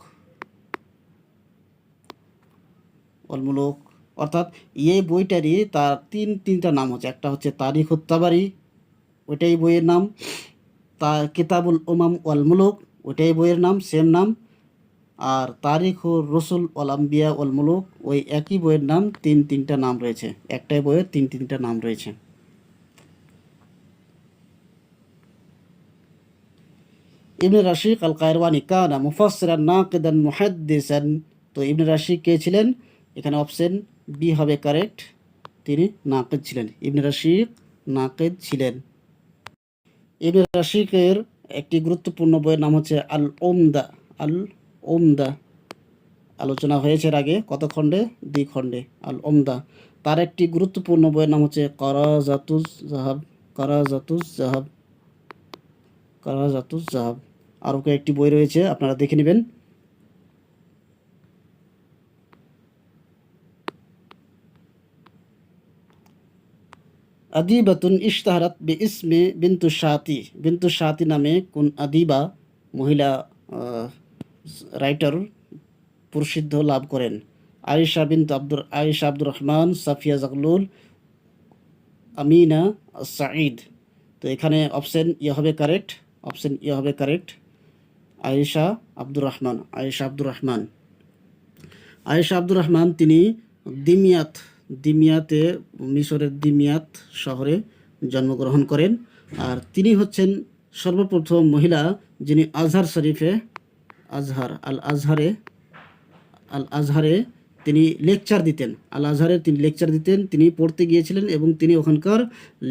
অর্থাৎ এই বইটারই তার তিনটা নাম হচ্ছে। একটা হচ্ছে তারিখুত তাবারি, ওইটাই বইয়ের নাম। কিতাবুল উমাম ওয়াল মুলুক, ওইটাই বইয়ের নাম, সেম নাম। আর তারিখুর রসুল ওয়াল আম্বিয়া ওয়াল মুলুক, ওই একই বইয়ের নাম, তিনটা নাম রয়েছে। একটাই বইয়ের তিনটা নাম রয়েছে। ইবনে রাশিক আল কায়রওয়ানি কানা মুফাসসিরান নাকিদান মুহাদ্দিসান। তো ইবনে রাশিক কে ছিলেন? এখানে অপশন বি হবে কারেক্ট, তিনি নাকিদ ছিলেন। ইবনে রাশিক নাকিদ ছিলেন। ইবনে রাশিকের একটি গুরুত্বপূর্ণ বইয়ের নাম হচ্ছে আল উমদা, আল উমদা। আলোচনা হয়েছে এর আগে, কত খণ্ডে? 2 খণ্ডে, আল উমদা। তার একটি গুরুত্বপূর্ণ বইয়ের নাম হচ্ছে কারাজাতুজ জাহাব, কারাজাতুজ জাহাব, কারাজাতুজ জাহাব। আরও কয়েকটি বই রয়েছে, আপনারা দেখে নেবেন। আদিবাতুন ইশতাহারাত বিইসমি বিনতু শাতি, বিনতু শাতি নামে কোন আদিবা মহিলা রাইটার প্রসিদ্ধ লাভ করেন? আয়েশা আব্দুর রহমান, সাফিয়া জাগলুল, আমিনা সাঈদ। তো এখানে অপশন ই হবে কারেক্ট, অপশন ই হবে কারেক্ট। আয়েশা আব্দুর রহমান, আয়েশা আব্দুর রহমান। আয়েশা আব্দুর রহমান তিনি দিমিয়াতে, মিশরের দিমিয়াত শহরে জন্মগ্রহণ করেন। আর তিনি হচ্ছেন সর্বপ্রথম মহিলা যিনি আজহার শরীফে, আল আজহারে তিনি লেকচার দিতেন। আল আজহারে তিনি লেকচার দিতেন, তিনি পড়তে গিয়েছিলেন এবং তিনি ওখানকার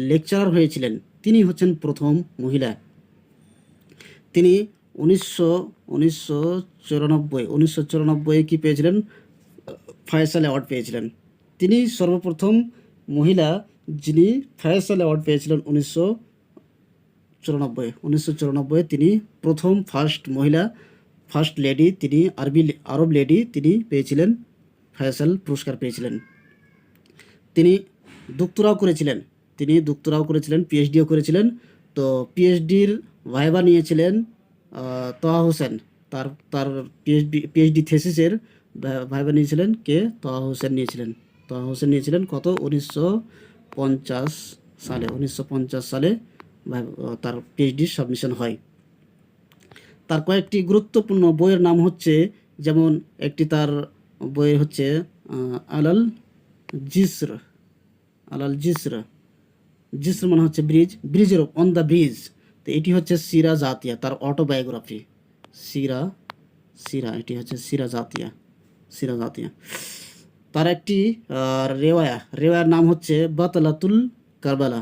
লেকচারার হয়েছিলেন। তিনি হচ্ছেন প্রথম মহিলা। তিনি 1994 কি পেয়েছিলেন? ফয়সাল অ্যাওয়ার্ড পেয়েছিলেন। তিনি সর্বপ্রথম মহিলা যিনি ফয়সাল অ্যাওয়ার্ড পেয়েছিলেন 1994। তিনি প্রথম ফার্স্ট মহিলা, ফার্স্ট লেডি, তিনি আরব লেডি, তিনি পেয়েছিলেন ফয়সাল পুরস্কার পেয়েছিলেন। তিনি ডক্টরাও করেছিলেন, পিএইচডিও করেছিলেন। তো পিএইচডির ভাইবা নিয়েছিলেন তোহা হোসেন। তার পিএইচডি থেসিসের ভাইবা নিয়েছিলেন কে? তোহা হোসেন নিয়েছিলেন। কত? 1950 সালে তার পিএইচডি সাবমিশন হয়। তার কয়েকটি গুরুত্বপূর্ণ বইয়ের নাম হচ্ছে, যেমন একটি তার বই হচ্ছে আলাল জিসর, জিসর মানে হচ্ছে ব্রিজ, ব্রিজের অন দ্য ব্রিজ। তো এটি হচ্ছে সিরা জাতিয়া, তার অটোবায়োগ্রাফি। এটি হচ্ছে সিরা জাতিয়া। তার একটি রেওয়ায়ার নাম হচ্ছে বাতলাতু কারবালা।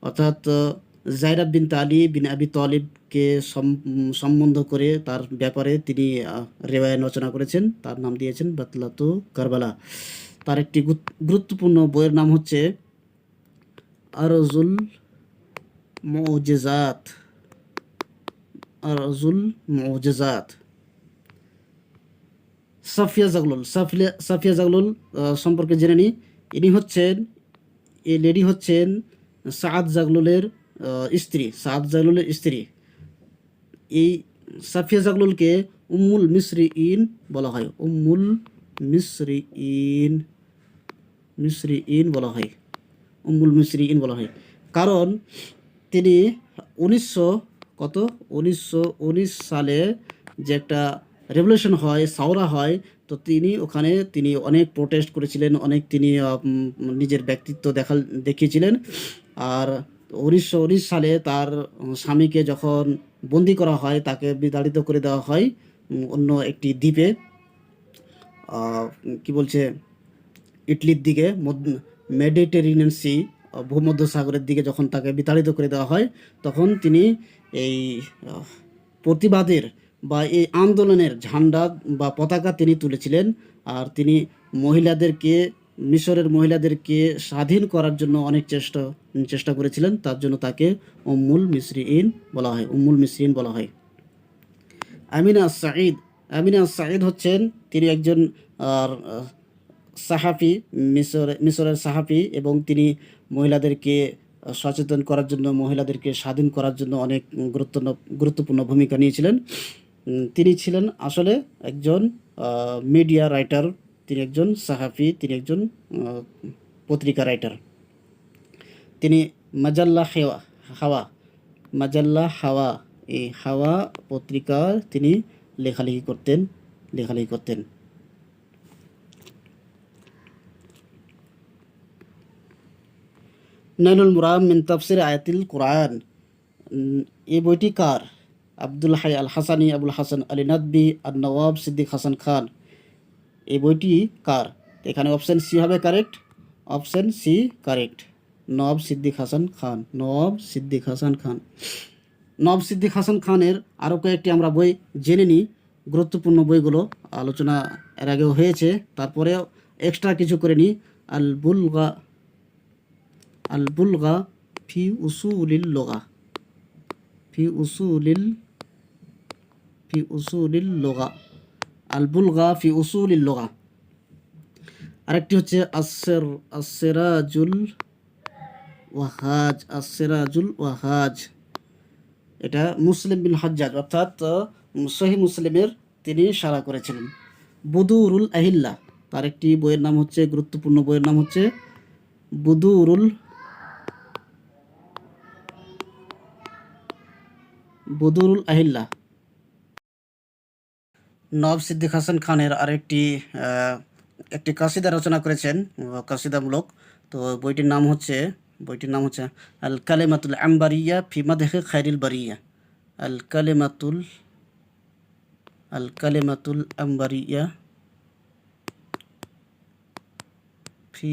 অর্থাৎ জায়রাব বিনতে আলী বিন আবি তালিবকে সম্বন্ধ করে তার ব্যাপারে তিনি রেওয়ায়াত রচনা করেছেন, তার নাম দিয়েছেন বাতলাতু কারবালা। তার একটি গুরুত্বপূর্ণ বইয়ের নাম হচ্ছে আরজুল মুজিজাত, আরজুল মুজিজাত। সাফিয়া জাগলুল সম্পর্কে জেনে নিই। ইনি হচ্ছেন, এই লেডি হচ্ছেন সাদ জাগলুলের স্ত্রী, সাদ জাগলুলের স্ত্রী। এই সাফিয়া জাগলুলকে উম্মুল মিসরিইন বলা হয়, উম্মুল মিসরিইন, মিসরিইন বলা হয়, উম্মুল মিসরিইন বলা হয়। কারণ তিনি 1919 সালে যে একটা রেভলিউশন হয়, সাওরা হয়, তো তিনি ওখানে তিনি অনেক প্রোটেস্ট করেছিলেন, অনেক তিনি নিজের ব্যক্তিত্ব দেখিয়েছিলেন। আর 1919 সালে তার স্বামীকে যখন বন্দি করা হয়, তাকে বিতাড়িত করে দেওয়া হয় অন্য একটি দ্বীপে, কি বলছে, ইটলির দিকে, মেডিটেরিয়ান সি, ভূমধ্যসাগরের দিকে যখন তাকে বিতাড়িত করে দেওয়া হয়, তখন তিনি এই প্রতিবাদের বা এই আন্দোলনের ঝান্ডা বা পতাকা তিনি তুলেছিলেন। আর তিনি মহিলাদেরকে, মিশরের মহিলাদেরকে স্বাধীন করার জন্য অনেক চেষ্টা করেছিলেন। তার জন্য তাকে উম্মুল মিসরিইন বলা হয়, উম্মুল মিসরিইন বলা হয়। আমিনা সাঈদ হচ্ছেন, তিনি একজন সাহাফি, মিশরের সাহাফি, এবং তিনি মহিলাদেরকে সচেতন করার জন্য, মহিলাদেরকে স্বাধীন করার জন্য অনেক গুরুত্বপূর্ণ ভূমিকা নিয়েছিলেন। তিনি ছিলেন আসলে একজন মিডিয়া রাইটার, তিনি একজন সাহাফি, তিনি একজন পত্রিকা রাইটার। তিনি মাজাল্লা হাওয়া, মাজাল্লা হাওয়া, এই হাওয়া পত্রিকা তিনি লেখালেখি করতেন। নাইলুল মুরাম মিন তাফসির আয়াতিল কোরআন, এই বইটি কার? আব্দুল হাই আল হাসানি, আবুল হাসান আলী নাদবি, আর নওয়াব সিদ্দিক হাসান খান। এই বইটি কার? এখানে অপশান সি হবে correct, option C correct, Nawab Siddiq Hasan Khan, Nawab Siddiq Hasan Khan. Nawab Siddiq Hasan খানের আরও কয়েকটি আমরা বই জেনে নিই। গুরুত্বপূর্ণ বইগুলো আলোচনা এর আগেও হয়েছে, তারপরেও এক্সট্রা কিছু করে নিই। আল বুলগা ফি উসুলিল লগা, ফি উসুলিল লগা, আল বুলগা ফি উসুলিল লগা। আরেকটি হচ্ছে আসসিরাজুল ওয়াহাজ, এটা মুসলিম বিন হাজ্জাজ, অর্থাৎ সহিহ মুসলিমের তিনি সারা করেছিলেন। বুদুরুল আহিল্লা, তার একটি বইয়ের নাম হচ্ছে, গুরুত্বপূর্ণ বইয়ের নাম হচ্ছে বুদুরুল আহিল্লা। নওয়াব সিদ্দিক হাসান খানের আরেকটি একটি কাসিদা রচনা করেছেন, কাসিদামূলক। তো বইটির নাম হচ্ছে আল কালেমাতুল আম্বারিয়া ফি মাদহে খায়রিল বারিয়া, আল কালেমাতুল আম্বারিয়া ফি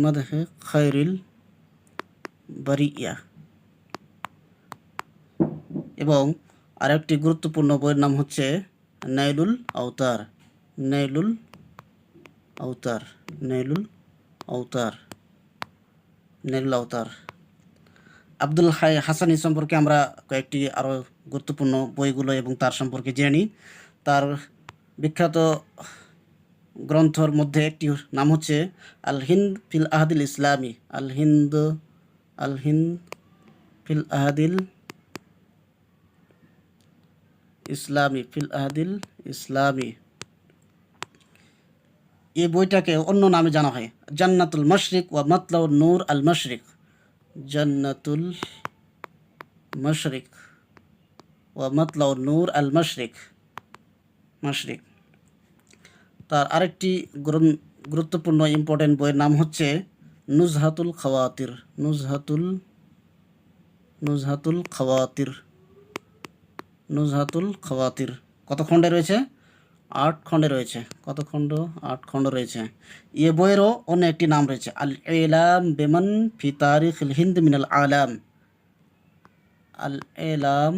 মাদহে খায়রিল বারিয়া। এবং আরেকটি গুরুত্বপূর্ণ বইয়ের নাম হচ্ছে নাইলুল আওতার, নাইলুল আওতার। আব্দুল হাই হাসানি সম্পর্কে আমরা কয়েকটি আরও গুরুত্বপূর্ণ বইগুলো এবং তার সম্পর্কে জেনে নিই। তার বিখ্যাত গ্রন্থর মধ্যে একটি নাম হচ্ছে আল হিন্দ ফিল আহাদিল ইসলামী, আল হিন্দ ফিল আহাদিল ইসলামী। এই বইটাকে অন্য নামে জানা হয় জান্নাতুল মাশরিক ওয়া মাতলাউন নূর আল মাশরিক, জান্নাতুল মাশরিক ওয়া মাতলাউন নূর আল মাশরিক। তার আরেকটি গুরুত্বপূর্ণ ইম্পর্টেন্ট বইয়ের নাম হচ্ছে নুজহাতুল খাওয়াতির। কত খণ্ডে রয়েছে? 8 খণ্ডে রয়েছে। কত খণ্ড? 8 খণ্ড রয়েছে। এ বইয়েরও অন্য একটি নাম রয়েছে আল ইলাম বিমান ফি তারিখিল হিন্দ মিনাল আলাম, আল ইলাম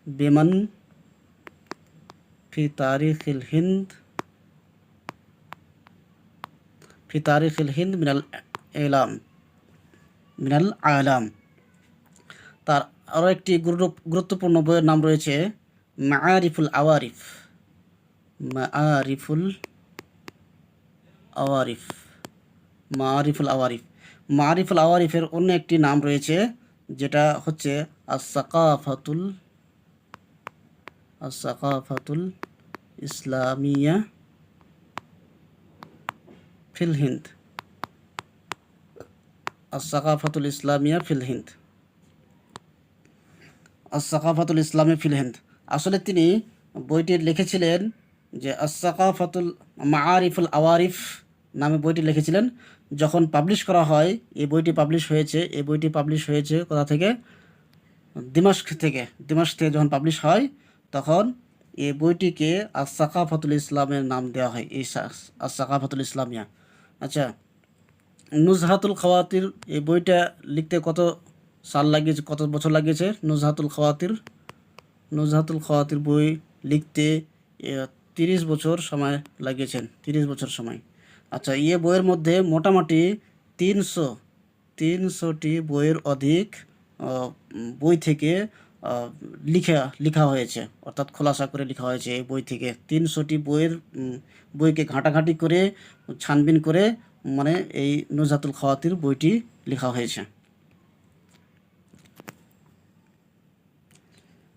বিমান ফি তারিখিল হিন্দ মিনাল ইলাম, মিনাল আলাম। তার আরও একটি গুরুত্বপূর্ণ বইয়ের নাম রয়েছে মাআরিফুল আওয়ারিফ। মাআরিফুল আওয়ারিফ। মাআরিফুল আওয়ারিফ। মাআরিফুল আওয়ারিফের অন্য একটি নাম রয়েছে যেটা হচ্ছে আস-সাকাফাতুল ইসলামিয়া ফিল হিন্দ। আস-সাকাফাতুল ইসলামিয়া ফিল হিন্দ। আস-সাকাফাতুল ইসলামি ফিল হিন্দ। আসলে তিনি বইটি লিখেছিলেন যে আস-সাকাফাতুল মাআরিফুল আওয়ারিফ নামে বইটি লিখেছিলেন। যখন পাবলিশ করা হয়, এই বইটি পাবলিশ হয়েছে কোথা থেকে? দিমাশক থেকে। যখন পাবলিশ হয় তখন এই বইটিকে আস-সাকাফাতুল ইসলামের নাম দেওয়া হয়, এই আস-সাকাফাতুল ইসলামিয়া। আচ্ছা, নুজহাতুল খাওয়াতির এই বইটা লিখতে কত বছর লাগিয়েছে? নুজহাতুল খাওয়াতির বই লিখতে 30 বছর সময় লাগিয়েছেন। 30 বছর সময়। আচ্ছা, বইয়ের মধ্যে মোটামুটি 300টি বইয়ের অধিক বই থেকে লেখা হয়েছে, অর্থাৎ খোলাসা করে লেখা হয়েছে এই বই থেকে। 300টি বইকে ঘাঁটাঘাঁটি করে ছানবিন করে মানে এই নুজহাতুল খাওয়াতির বইটি লেখা হয়েছে।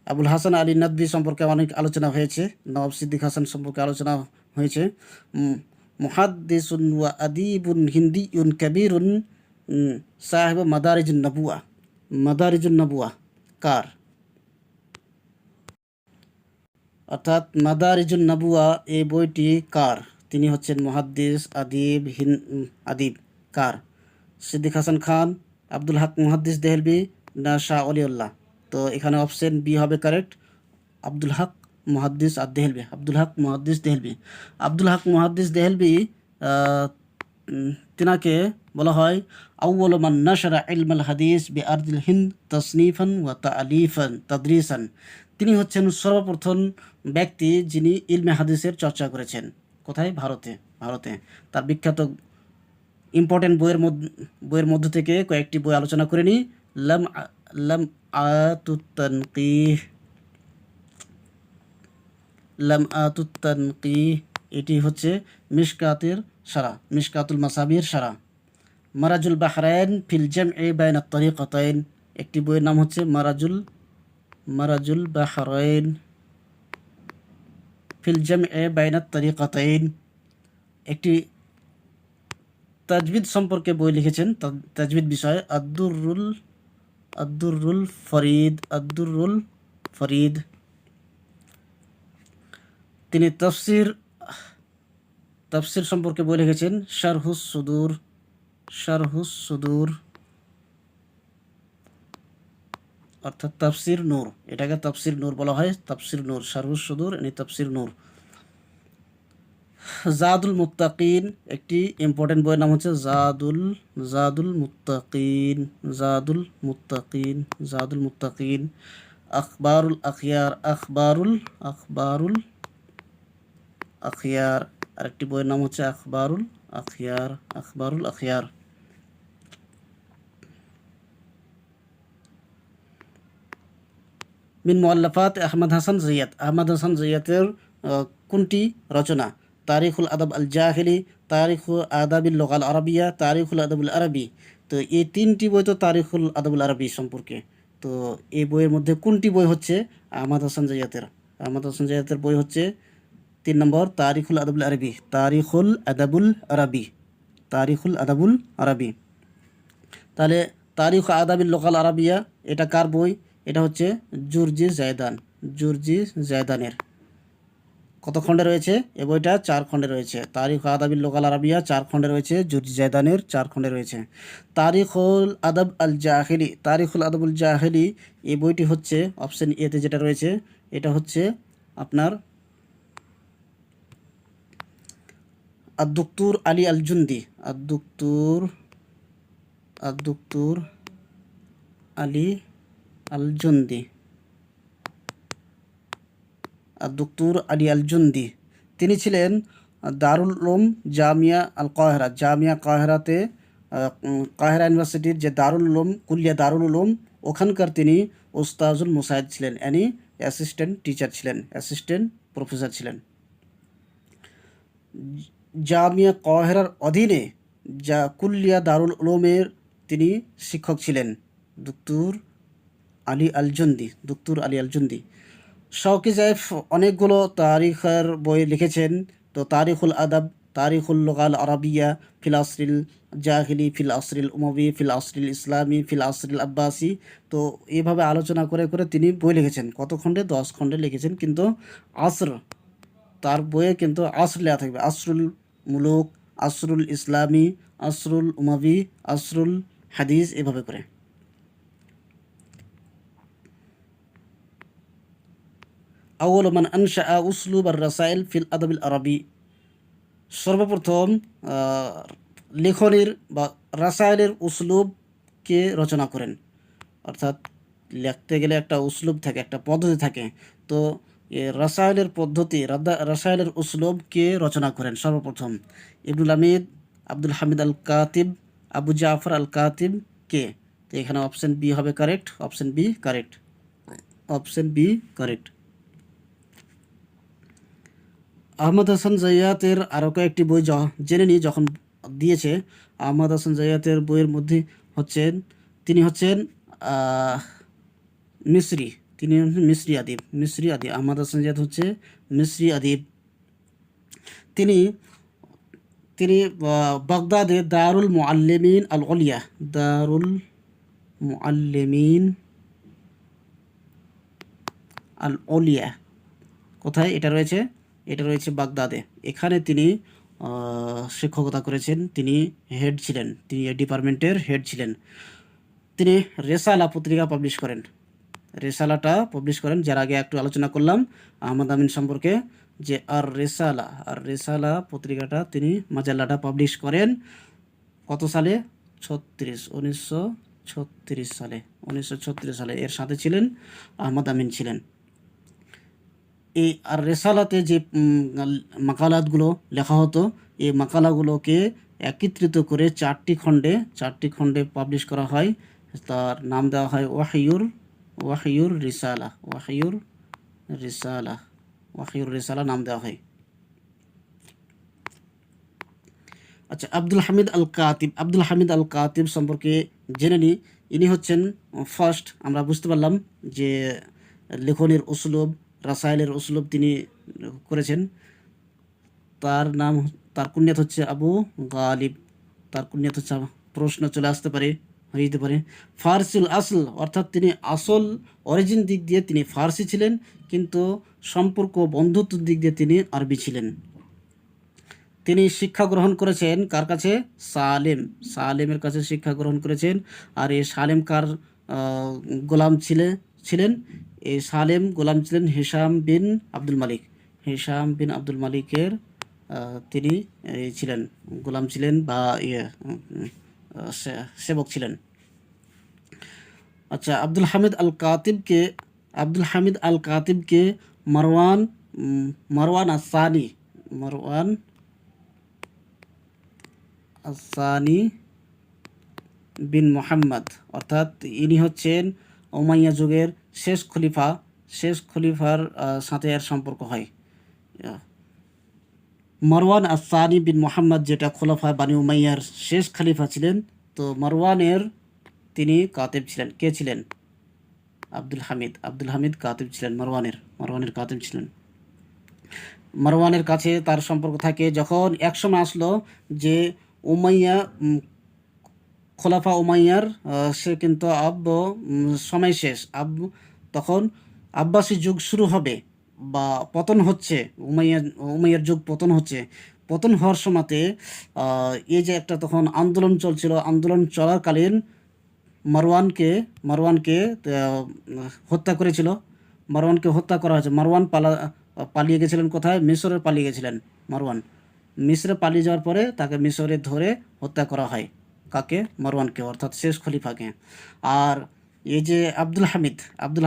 আবুল হাসান আলী নদভী সম্পর্কে অনেক আলোচনা হয়েছে। নওয়াব সিদ্দিক হাসান সম্পর্কে আলোচনা হয়েছে। মুহাদ্দিসুন ওয়া আদিবুন হিন্দিয়ুন কাবীরুন সাহেব মাদারিজুন নবুয়া কার? অর্থাৎ মাদারিজুন নবুয়া এই বইটি কার? তিনি হচ্ছেন মুহাদ্দিস, আদিব। কার? সিদ্দিক হাসান খান, আব্দুল হক মুহাদ্দিস দেহলভি না শাহ অলিউল্লাহ? তো এখানে অপশন বি হবে কারেক্ট, আব্দুল হক মুহাদ্দিস দেহলভি। আব্দুল হক মুহাদ্দিস দেহলভি তিনাকে বলা হয় আউয়ালু মান নাশারা ইলমাল হাদিস বিআরদিল হিন্দ তাসনিফান ওয়া তাদরিসান। তিনি হচ্ছেন সর্বপ্রথম ব্যক্তি যিনি ইলমে হাদিসের চর্চা করেছেন। কোথায়? ভারতে। তার বিখ্যাত ইম্পর্টেন্ট বইয়ের মধ্য থেকে কয়েকটি বই আলোচনা করে নিই। লাম আতুত তানকিহ, এটি হচ্ছে মিশকাতুল মাসাবির সারা। মারাজুল বাহরাইন ফিল জামঈ বাইনাত তারিকাতাইন, একটি বইয়ের নাম হচ্ছে মারাজুল বাহরাইন ফিল জামঈ বাইনাত তারিকাতাইন। একটি তাজবিদ সম্পর্কে বই লিখেছেন, তাজবিদ বিষয়ে আদ-দুররুল ফরিদ। তিনি তাফসির সম্পর্কে বই লিখেছেন শারহুস সুদূর, অর্থাৎ তাফসির নূর। এটাকে তাফসির নূর বলা হয়, তাফসির নূর। শারহুস সুদূর তাফসির নূর। জাদুল মুত্তাকিন, একটি ইম্পর্টেন্ট বইয়ের নাম হচ্ছে জাদুল মুত্তাকিন। আখবারুল আখিয়ার, আরেকটি বইয়ের নাম হচ্ছে আখবারুল আখিয়ার। মিন মুআল্লাফাত আহমদ হাসান যাইয়াতের কোনটি রচনা? তারিখুল আদব আল জাহিলি, তারিখুল আদাবিল লুগাল আরবিয়া, তারিখুল আদবুল আরবি। তো এই 3টি বই তো তারিখুল আদবুল আরবি সম্পর্কে। তো এই বইয়ের মধ্যে কোনটি বই হচ্ছে আহমদ হাসান যাইয়াতের বই হচ্ছে 3 নম্বর তারিখুল আদবুল আরবি। তাহলে তারিখ আদাবিল লুগাল আরবিয়া এটা কার বই? এটা হচ্ছে জুরজি জায়দানের। কত খণ্ডে রয়েছে এই বইটা? 4 খণ্ডে রয়েছে। তারিখ আদাবিল লুগাল আরবিয়া 4 খণ্ডে রয়েছে, জুরজি জায়দানের 4 খণ্ডে রয়েছে। তারিখুল আদবুল জাহিলি এই বইটি হচ্ছে অপশন এতে যেটা রয়েছে, এটা হচ্ছে আপনার আদ-দুকতুর আলী আল জুন্দি। আদ-দুকতুর আলী আল জুন্দি। তিনি ছিলেন দারুল উলুম জামিয়া কাহেরাতে কাহেরা ইউনিভার্সিটির যে দারুল উলুম, কুলিয়া দারুল উলুম, ওখানকার তিনি ওস্তাজুল মুসাইদ ছিলেন, অ্যানি অ্যাসিস্ট্যান্ট টিচার ছিলেন, অ্যাসিস্ট্যান্ট প্রফেসর ছিলেন। জামিয়া কাহেরার অধীনে যা কুলিয়া দারুল উলুমের তিনি শিক্ষক ছিলেন দক্তুর আলী আল জুন্দি। শওকি জাইফ অনেকগুলো তারিখের বই লিখেছেন। তো তারিখুল আদাব, তারিখুল লুগাল আরাবিয়া, ফিল আসরিল জাহিলি, ফিল আসরিল উমাবি, ফিল আসরিল ইসলামী, ফিল আসরিল আব্বাসি। তো এইভাবে আলোচনা করে করে তিনি বই লিখেছেন। কত খণ্ডে? 10 খণ্ডে লিখেছেন। কিন্তু আসর, তার বইয়ে কিন্তু আসর লেখা থাকবে, আসরুল মুলুক, আসরুল ইসলামী, আসরুল উমাবি, আসরুল হাদিস, এভাবে করে। আউয়ালু মান আনশাআ উসলুব আর রাসাইল ফিল আদাবিল আরবি, সর্বপ্রথম লেখনের বা রাসায়েলের উসলুব কে রচনা করেন। অর্থাৎ লিখতে গেলে একটা উসলুব থাকে, একটা পদ্ধতি থাকে। তো রাসায়েলের পদ্ধতি, রাসায়েলের উসলুব কে রচনা করেন সর্বপ্রথম? Ibnul Amid, Abdul Hamid al Katib, Abu Jafar al Katib কে? তো এখানে অপশন বি হবে correct, option B correct, option B correct. Ahmad Hasan জাইয়াতের আরও কয়েকটি বই জেনে নিই যখন দিয়েছে। আহমদ হাসান জাইয়াতের বইয়ের মধ্যে হচ্ছেন, তিনি হচ্ছেন মিসরি, তিনি হচ্ছেন মিসরি আদিব, মিসরি আদিব। আহমদ হাসান জাইয়াত হচ্ছে মিসরি আদিব। তিনি তিনি বাগদাদে দারুল মুআল্লিমিন আল উলিয়া, দারুল মুআল্লিমিন আল উলিয়া কোথায় এটা রয়েছে? এটা রয়েছে বাগদাদে। এখানে তিনি শিক্ষকতা করেছেন, তিনি হেড ছিলেন, তিনি এই ডিপার্টমেন্টের হেড ছিলেন। তিনি রেসালা পত্রিকা পাবলিশ করেন, রেসালাটা পাবলিশ করেন, যার আগে একটু আলোচনা করলাম আহমদ আমিন সম্পর্কে, যে আর রেসালা পত্রিকাটা তিনি, মাজাল্লাটা পাবলিশ করেন কত সালে? 1936 সালে, 1936 সালে। এর সাথে ছিলেন আহমদ আমিন ছিলেন। এই আর রেসালাতে যে মাকালাতগুলো লেখা হতো, এই মাকালাগুলোকে একত্রিত করে 4টি খণ্ডে পাবলিশ করা হয়। তার নাম দেওয়া হয় ওয়াহিয়ুর রিসালা নাম দেওয়া হয়। আচ্ছা, আব্দুল হামিদ আল কাতিব সম্পর্কে জেনে নিই। ইনি হচ্ছেন ফার্স্ট, আমরা বুঝতে পারলাম যে লেখনের উসলুব, রাসায়েলের উসলুব তিনি করেছেন। তার কুনিয়াত হচ্ছে আবু গালিব, তার কুনিয়াত হচ্ছে, প্রশ্ন চলে আসতে পারে, হয়ে যেতে পারে ফারসিল আসল, অর্থাৎ তিনি আসল অরিজিন দিক দিয়ে তিনি ফার্সি ছিলেন, কিন্তু সম্পর্ক বন্ধুত্ব দিক দিয়ে তিনি আরবি ছিলেন। তিনি শিক্ষা গ্রহণ করেছেন কার কাছে? সালেমের কাছে শিক্ষা গ্রহণ করেছেন। আর এই সালেম কার গোলাম ছিলেন? এই সালেম গোলাম ছিলেন হিশাম বিন আব্দুল মালিকের তিনি ছিলেন, গোলাম ছিলেন বা সেবক ছিলেন। আচ্ছা, আব্দুল হামিদ আল কাতিবকে মারওয়ান আসানি বিন মোহাম্মদ, অর্থাৎ ইনি হচ্ছেন উমাইয়া যুগের শেষ খলিফার সাথে এর সম্পর্ক হয়। মারওয়ান আসানি বিন মোহাম্মদ যেটা খোলাফা বানি উমাইয়ার শেষ খলিফা ছিলেন, তো মারওয়ানের তিনি কাতিব ছিলেন। কে ছিলেন? আব্দুল হামিদ কাতিব ছিলেন, মারওয়ানের কাতিব ছিলেন। মারওয়ানের কাছে তার সম্পর্ক থাকে। যখন একসময় আসলো যে উমাইয়া, খোলাফা উমাইয়ার সে কিন্তু সময় শেষ, তখন আব্বাসী যুগ শুরু হবে বা পতন হচ্ছে, উমাইয়ার যুগ পতন হওয়ার সময়তে এই যে একটা তখন আন্দোলন চলছিল, আন্দোলন চলাকালীন মারওয়ানকে হত্যা করেছিল, মারওয়ানকে হত্যা করা হয়েছে। মারওয়ান পালিয়ে গেছিলেন কোথায়? মিশরে পালিয়ে গেছিলেন মারওয়ান। মিশরে পালিয়ে যাওয়ার পরে তাকে মিশরে ধরে হত্যা করা হয়। কাকে? মারওয়ানকে, অর্থাৎ শেষ খলিফাকে। আর এই যে আব্দুল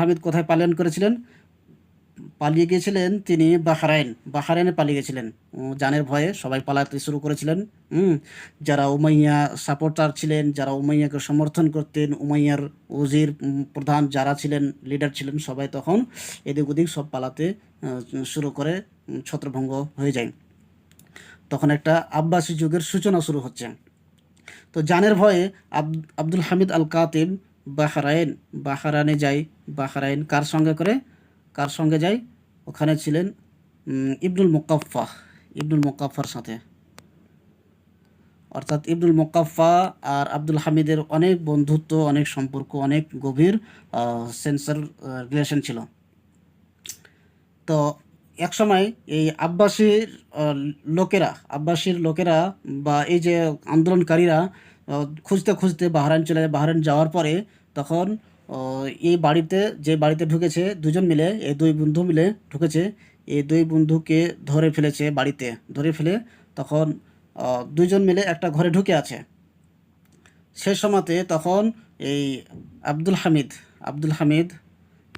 হামিদ কোথায় পালায়ন করেছিলেন? পালিয়ে গিয়েছিলেন তিনি বাহরাইনে পালিয়ে গেছিলেন। জানের ভয়ে সবাই পালাতে শুরু করেছিলেন। হুম যারা উমাইয়া সাপোর্টার ছিলেন, যারা উমাইয়াকে সমর্থন করতেন, উমাইয়ার উজির প্রধান যারা ছিলেন, লিডার ছিলেন, সবাই তখন এদিক ওদিক সব পালাতে শুরু করে, ছত্রভঙ্গ হয়ে যায়। তখন একটা আব্বাসী যুগের সূচনা শুরু হচ্ছে। তো জানের ভয়ে আব্দুল হামিদ আল কাতিব বাহরাইনে যায়। বাহরাইন কার সঙ্গে যায়? ওখানে ছিলেন ইবনুল মুকাফফার সাথে। অর্থাৎ ইবনুল মুকাফফা আর আব্দুল হামিদের অনেক বন্ধুত্ব, অনেক সম্পর্ক, অনেক গভীর সেন্সার রিলেশন ছিল। তো একসময় এই আব্বাসীর লোকেরা বা এই যে আন্দোলনকারীরা খুঁজতে খুঁজতে বাহরাইন যাওয়ার পরে তখন এই বাড়িতে ঢুকেছে দুজন মিলে, এই দুই বন্ধু মিলে ঢুকেছে। এই দুই বন্ধুকে ধরে ফেলে তখন দুইজন মিলে একটা ঘরে ঢুকে আছে। সে সময়তে তখন এই আব্দুল হামিদ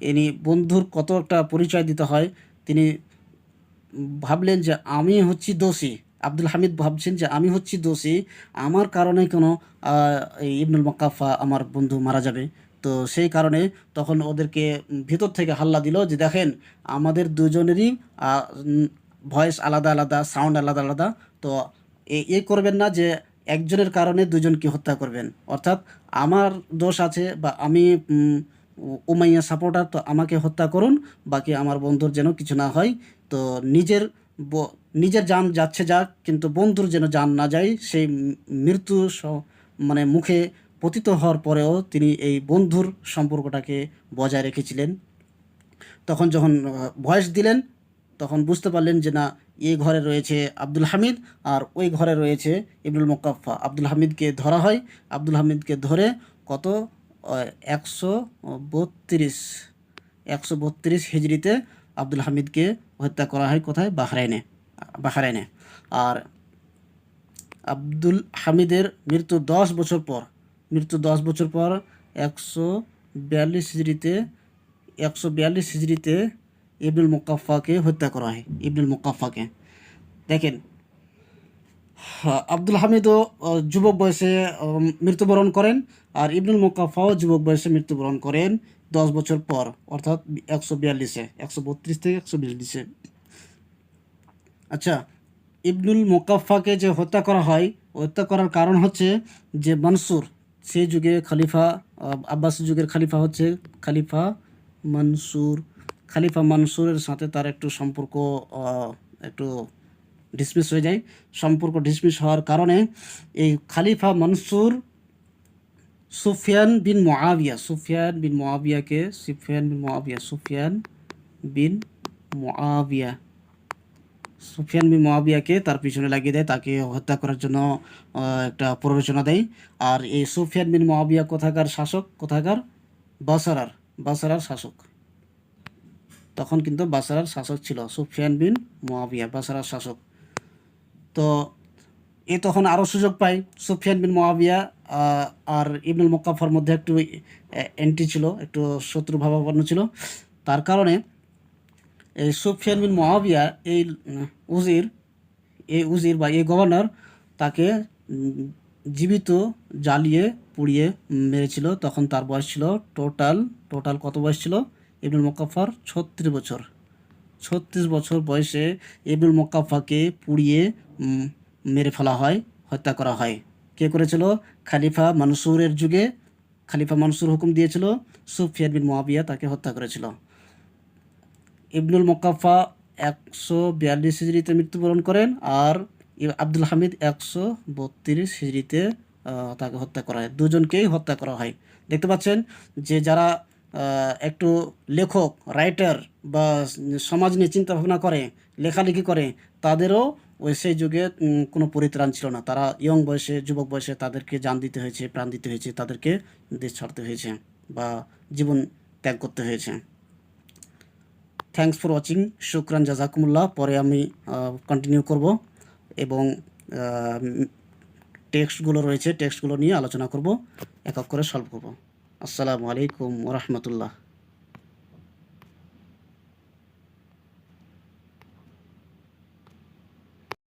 ইনি বন্ধুর কত একটা পরিচয় দিতে হয়, তিনি ভাবলেন যে আমি হচ্ছি দোষী। আব্দুল হামিদ ভাবছেন যে আমি হচ্ছি দোষী, আমার কারণে কোনো এই ইবনুল মুকাফফা আমার বন্ধু মারা যাবে। তো সেই কারণে তখন ওদেরকে ভিতর থেকে হাল্লা দিল যে দেখেন আমাদের দুজনেরই ভয়েস আলাদা আলাদা, সাউন্ড আলাদা আলাদা। তো করবেন না যে একজনের কারণে দুজনকে হত্যা করবেন। অর্থাৎ আমার দোষ আছে বা আমি উমাইয়া সাপোর্টার, তো আমাকে হত্যা করুন, বাকি আমার বন্ধুর যেন কিছু না হয়। তো নিজের জান যাচ্ছে যাক, কিন্তু বন্ধুর যেন জান না যায়, সেই মৃত্যু মানে মুখে পতিত হওয়ার পরেও তিনি এই বন্ধুর সম্পর্কটাকে বজায় রেখেছিলেন। তখন যখন ভয়েস দিলেন তখন বুঝতে পারলেন যে না, এই ঘরে রয়েছে আব্দুল হামিদ আর ওই ঘরে রয়েছে ইবনুল মুকাফফা। আব্দুল হামিদকে ধরা হয়। আব্দুল হামিদকে ধরে কত 132 হিজরিতে আব্দুল হামিদকে হত্যা করা হয়। কোথায়? বাহরাইনে। আর আব্দুল হামিদের মৃত্যু 10 বছর পর 142 হিজরিতে ইবনুল মুকাফফাকে হত্যা করা হয়। দেখেন, আব্দুল হামিদও যুবক বয়সে মৃত্যুবরণ করেন, আর ইবনুল মুকাফফাও যুবক বয়সে মৃত্যুবরণ করেন 10 বছর পর, অর্থাৎ 142-এ, 132 থেকে 142-এ। আচ্ছা, ইবনুল মুকাফফাকে যে হত্যা করা হয়, হত্যা করার কারণ হচ্ছে যে মনসুর, সেই যুগে খলিফা, আব্বাসী যুগের খলিফা হচ্ছে খলিফা মনসুরের সাথে তার একটু সম্পর্ক একটু ডিসমিস হয়ে যায়। সম্পর্ক ডিসমিস হওয়ার কারণে এই খলিফা মনসুর সুফিয়ান বিন মুআবিয়াকে তার পিছনে লাগিয়ে দেয়, তাকে হত্যা করার জন্য একটা প্ররোচনা দেয়। আর এই সুফিয়ান বিন মুআবিয়া কোথাকার? বাসরার শাসক। তখন কিন্তু বাসরার শাসক ছিল সুফিয়ান বিন মুআবিয়া, বাসরার শাসক। তো তখন আরও সুযোগ পায়। সুফিয়ান বিন মুআবিয়া আর ইবনুল মুকাফফার মধ্যে একটু অ্যান্টি ছিল, একটু শত্রুভাবাপন্ন ছিল। তার কারণে এই সুফিয়ান বিন মুআবিয়া উজির বা এই গভর্নর তাকে জীবিত জ্বালিয়ে পুড়িয়ে মেরেছিল। তখন তার বয়স ছিল টোটাল কত বয়স ছিল? ইবনুল মুকাফফার 36 বছর বয়সে ইবনুল মুকাফফাকে পুড়িয়ে মেরে ফেলা হয়, হত্যা করা হয়। কে করেছিল? খলিফা মনসুরের যুগে খলিফা মনসুর হুকুম দিয়েছিল, সুফিয়ান বিন মুআবিয়া তাকে হত্যা করেছিল। ইবনুল মুকাফফা 142 হিজরিতে মৃত্যুবরণ করেন, আর আব্দুল হামিদ 132 হিজরিতে তাকে হত্যা করা হয়। দুজনকেই হত্যা করা হয়। দেখতে পাচ্ছেন যে যারা একটু লেখক, রাইটার বা সমাজ নিয়ে চিন্তা ভাবনা করে, লেখালেখি করে, তাদেরও সেই যুগে কোনো পরিত্রাণ ছিল না। তারা যুবক বয়সে তাদেরকে জান দিতে হয়েছে, প্রাণ দিতে হয়েছে, তাদেরকে দেশ ছাড়তে হয়েছে বা জীবন ত্যাগ করতে হয়েছে। থ্যাংকস ফর ওয়াচিং, শুকরান, জাজাকুমুল্লাহ। পরে আমি কন্টিনিউ করব এবং টেক্সটগুলো নিয়ে আলোচনা করব, এক এক করে সলভ করব। আসসালামু আলাইকুম ওয়া রাহমাতুল্লাহ।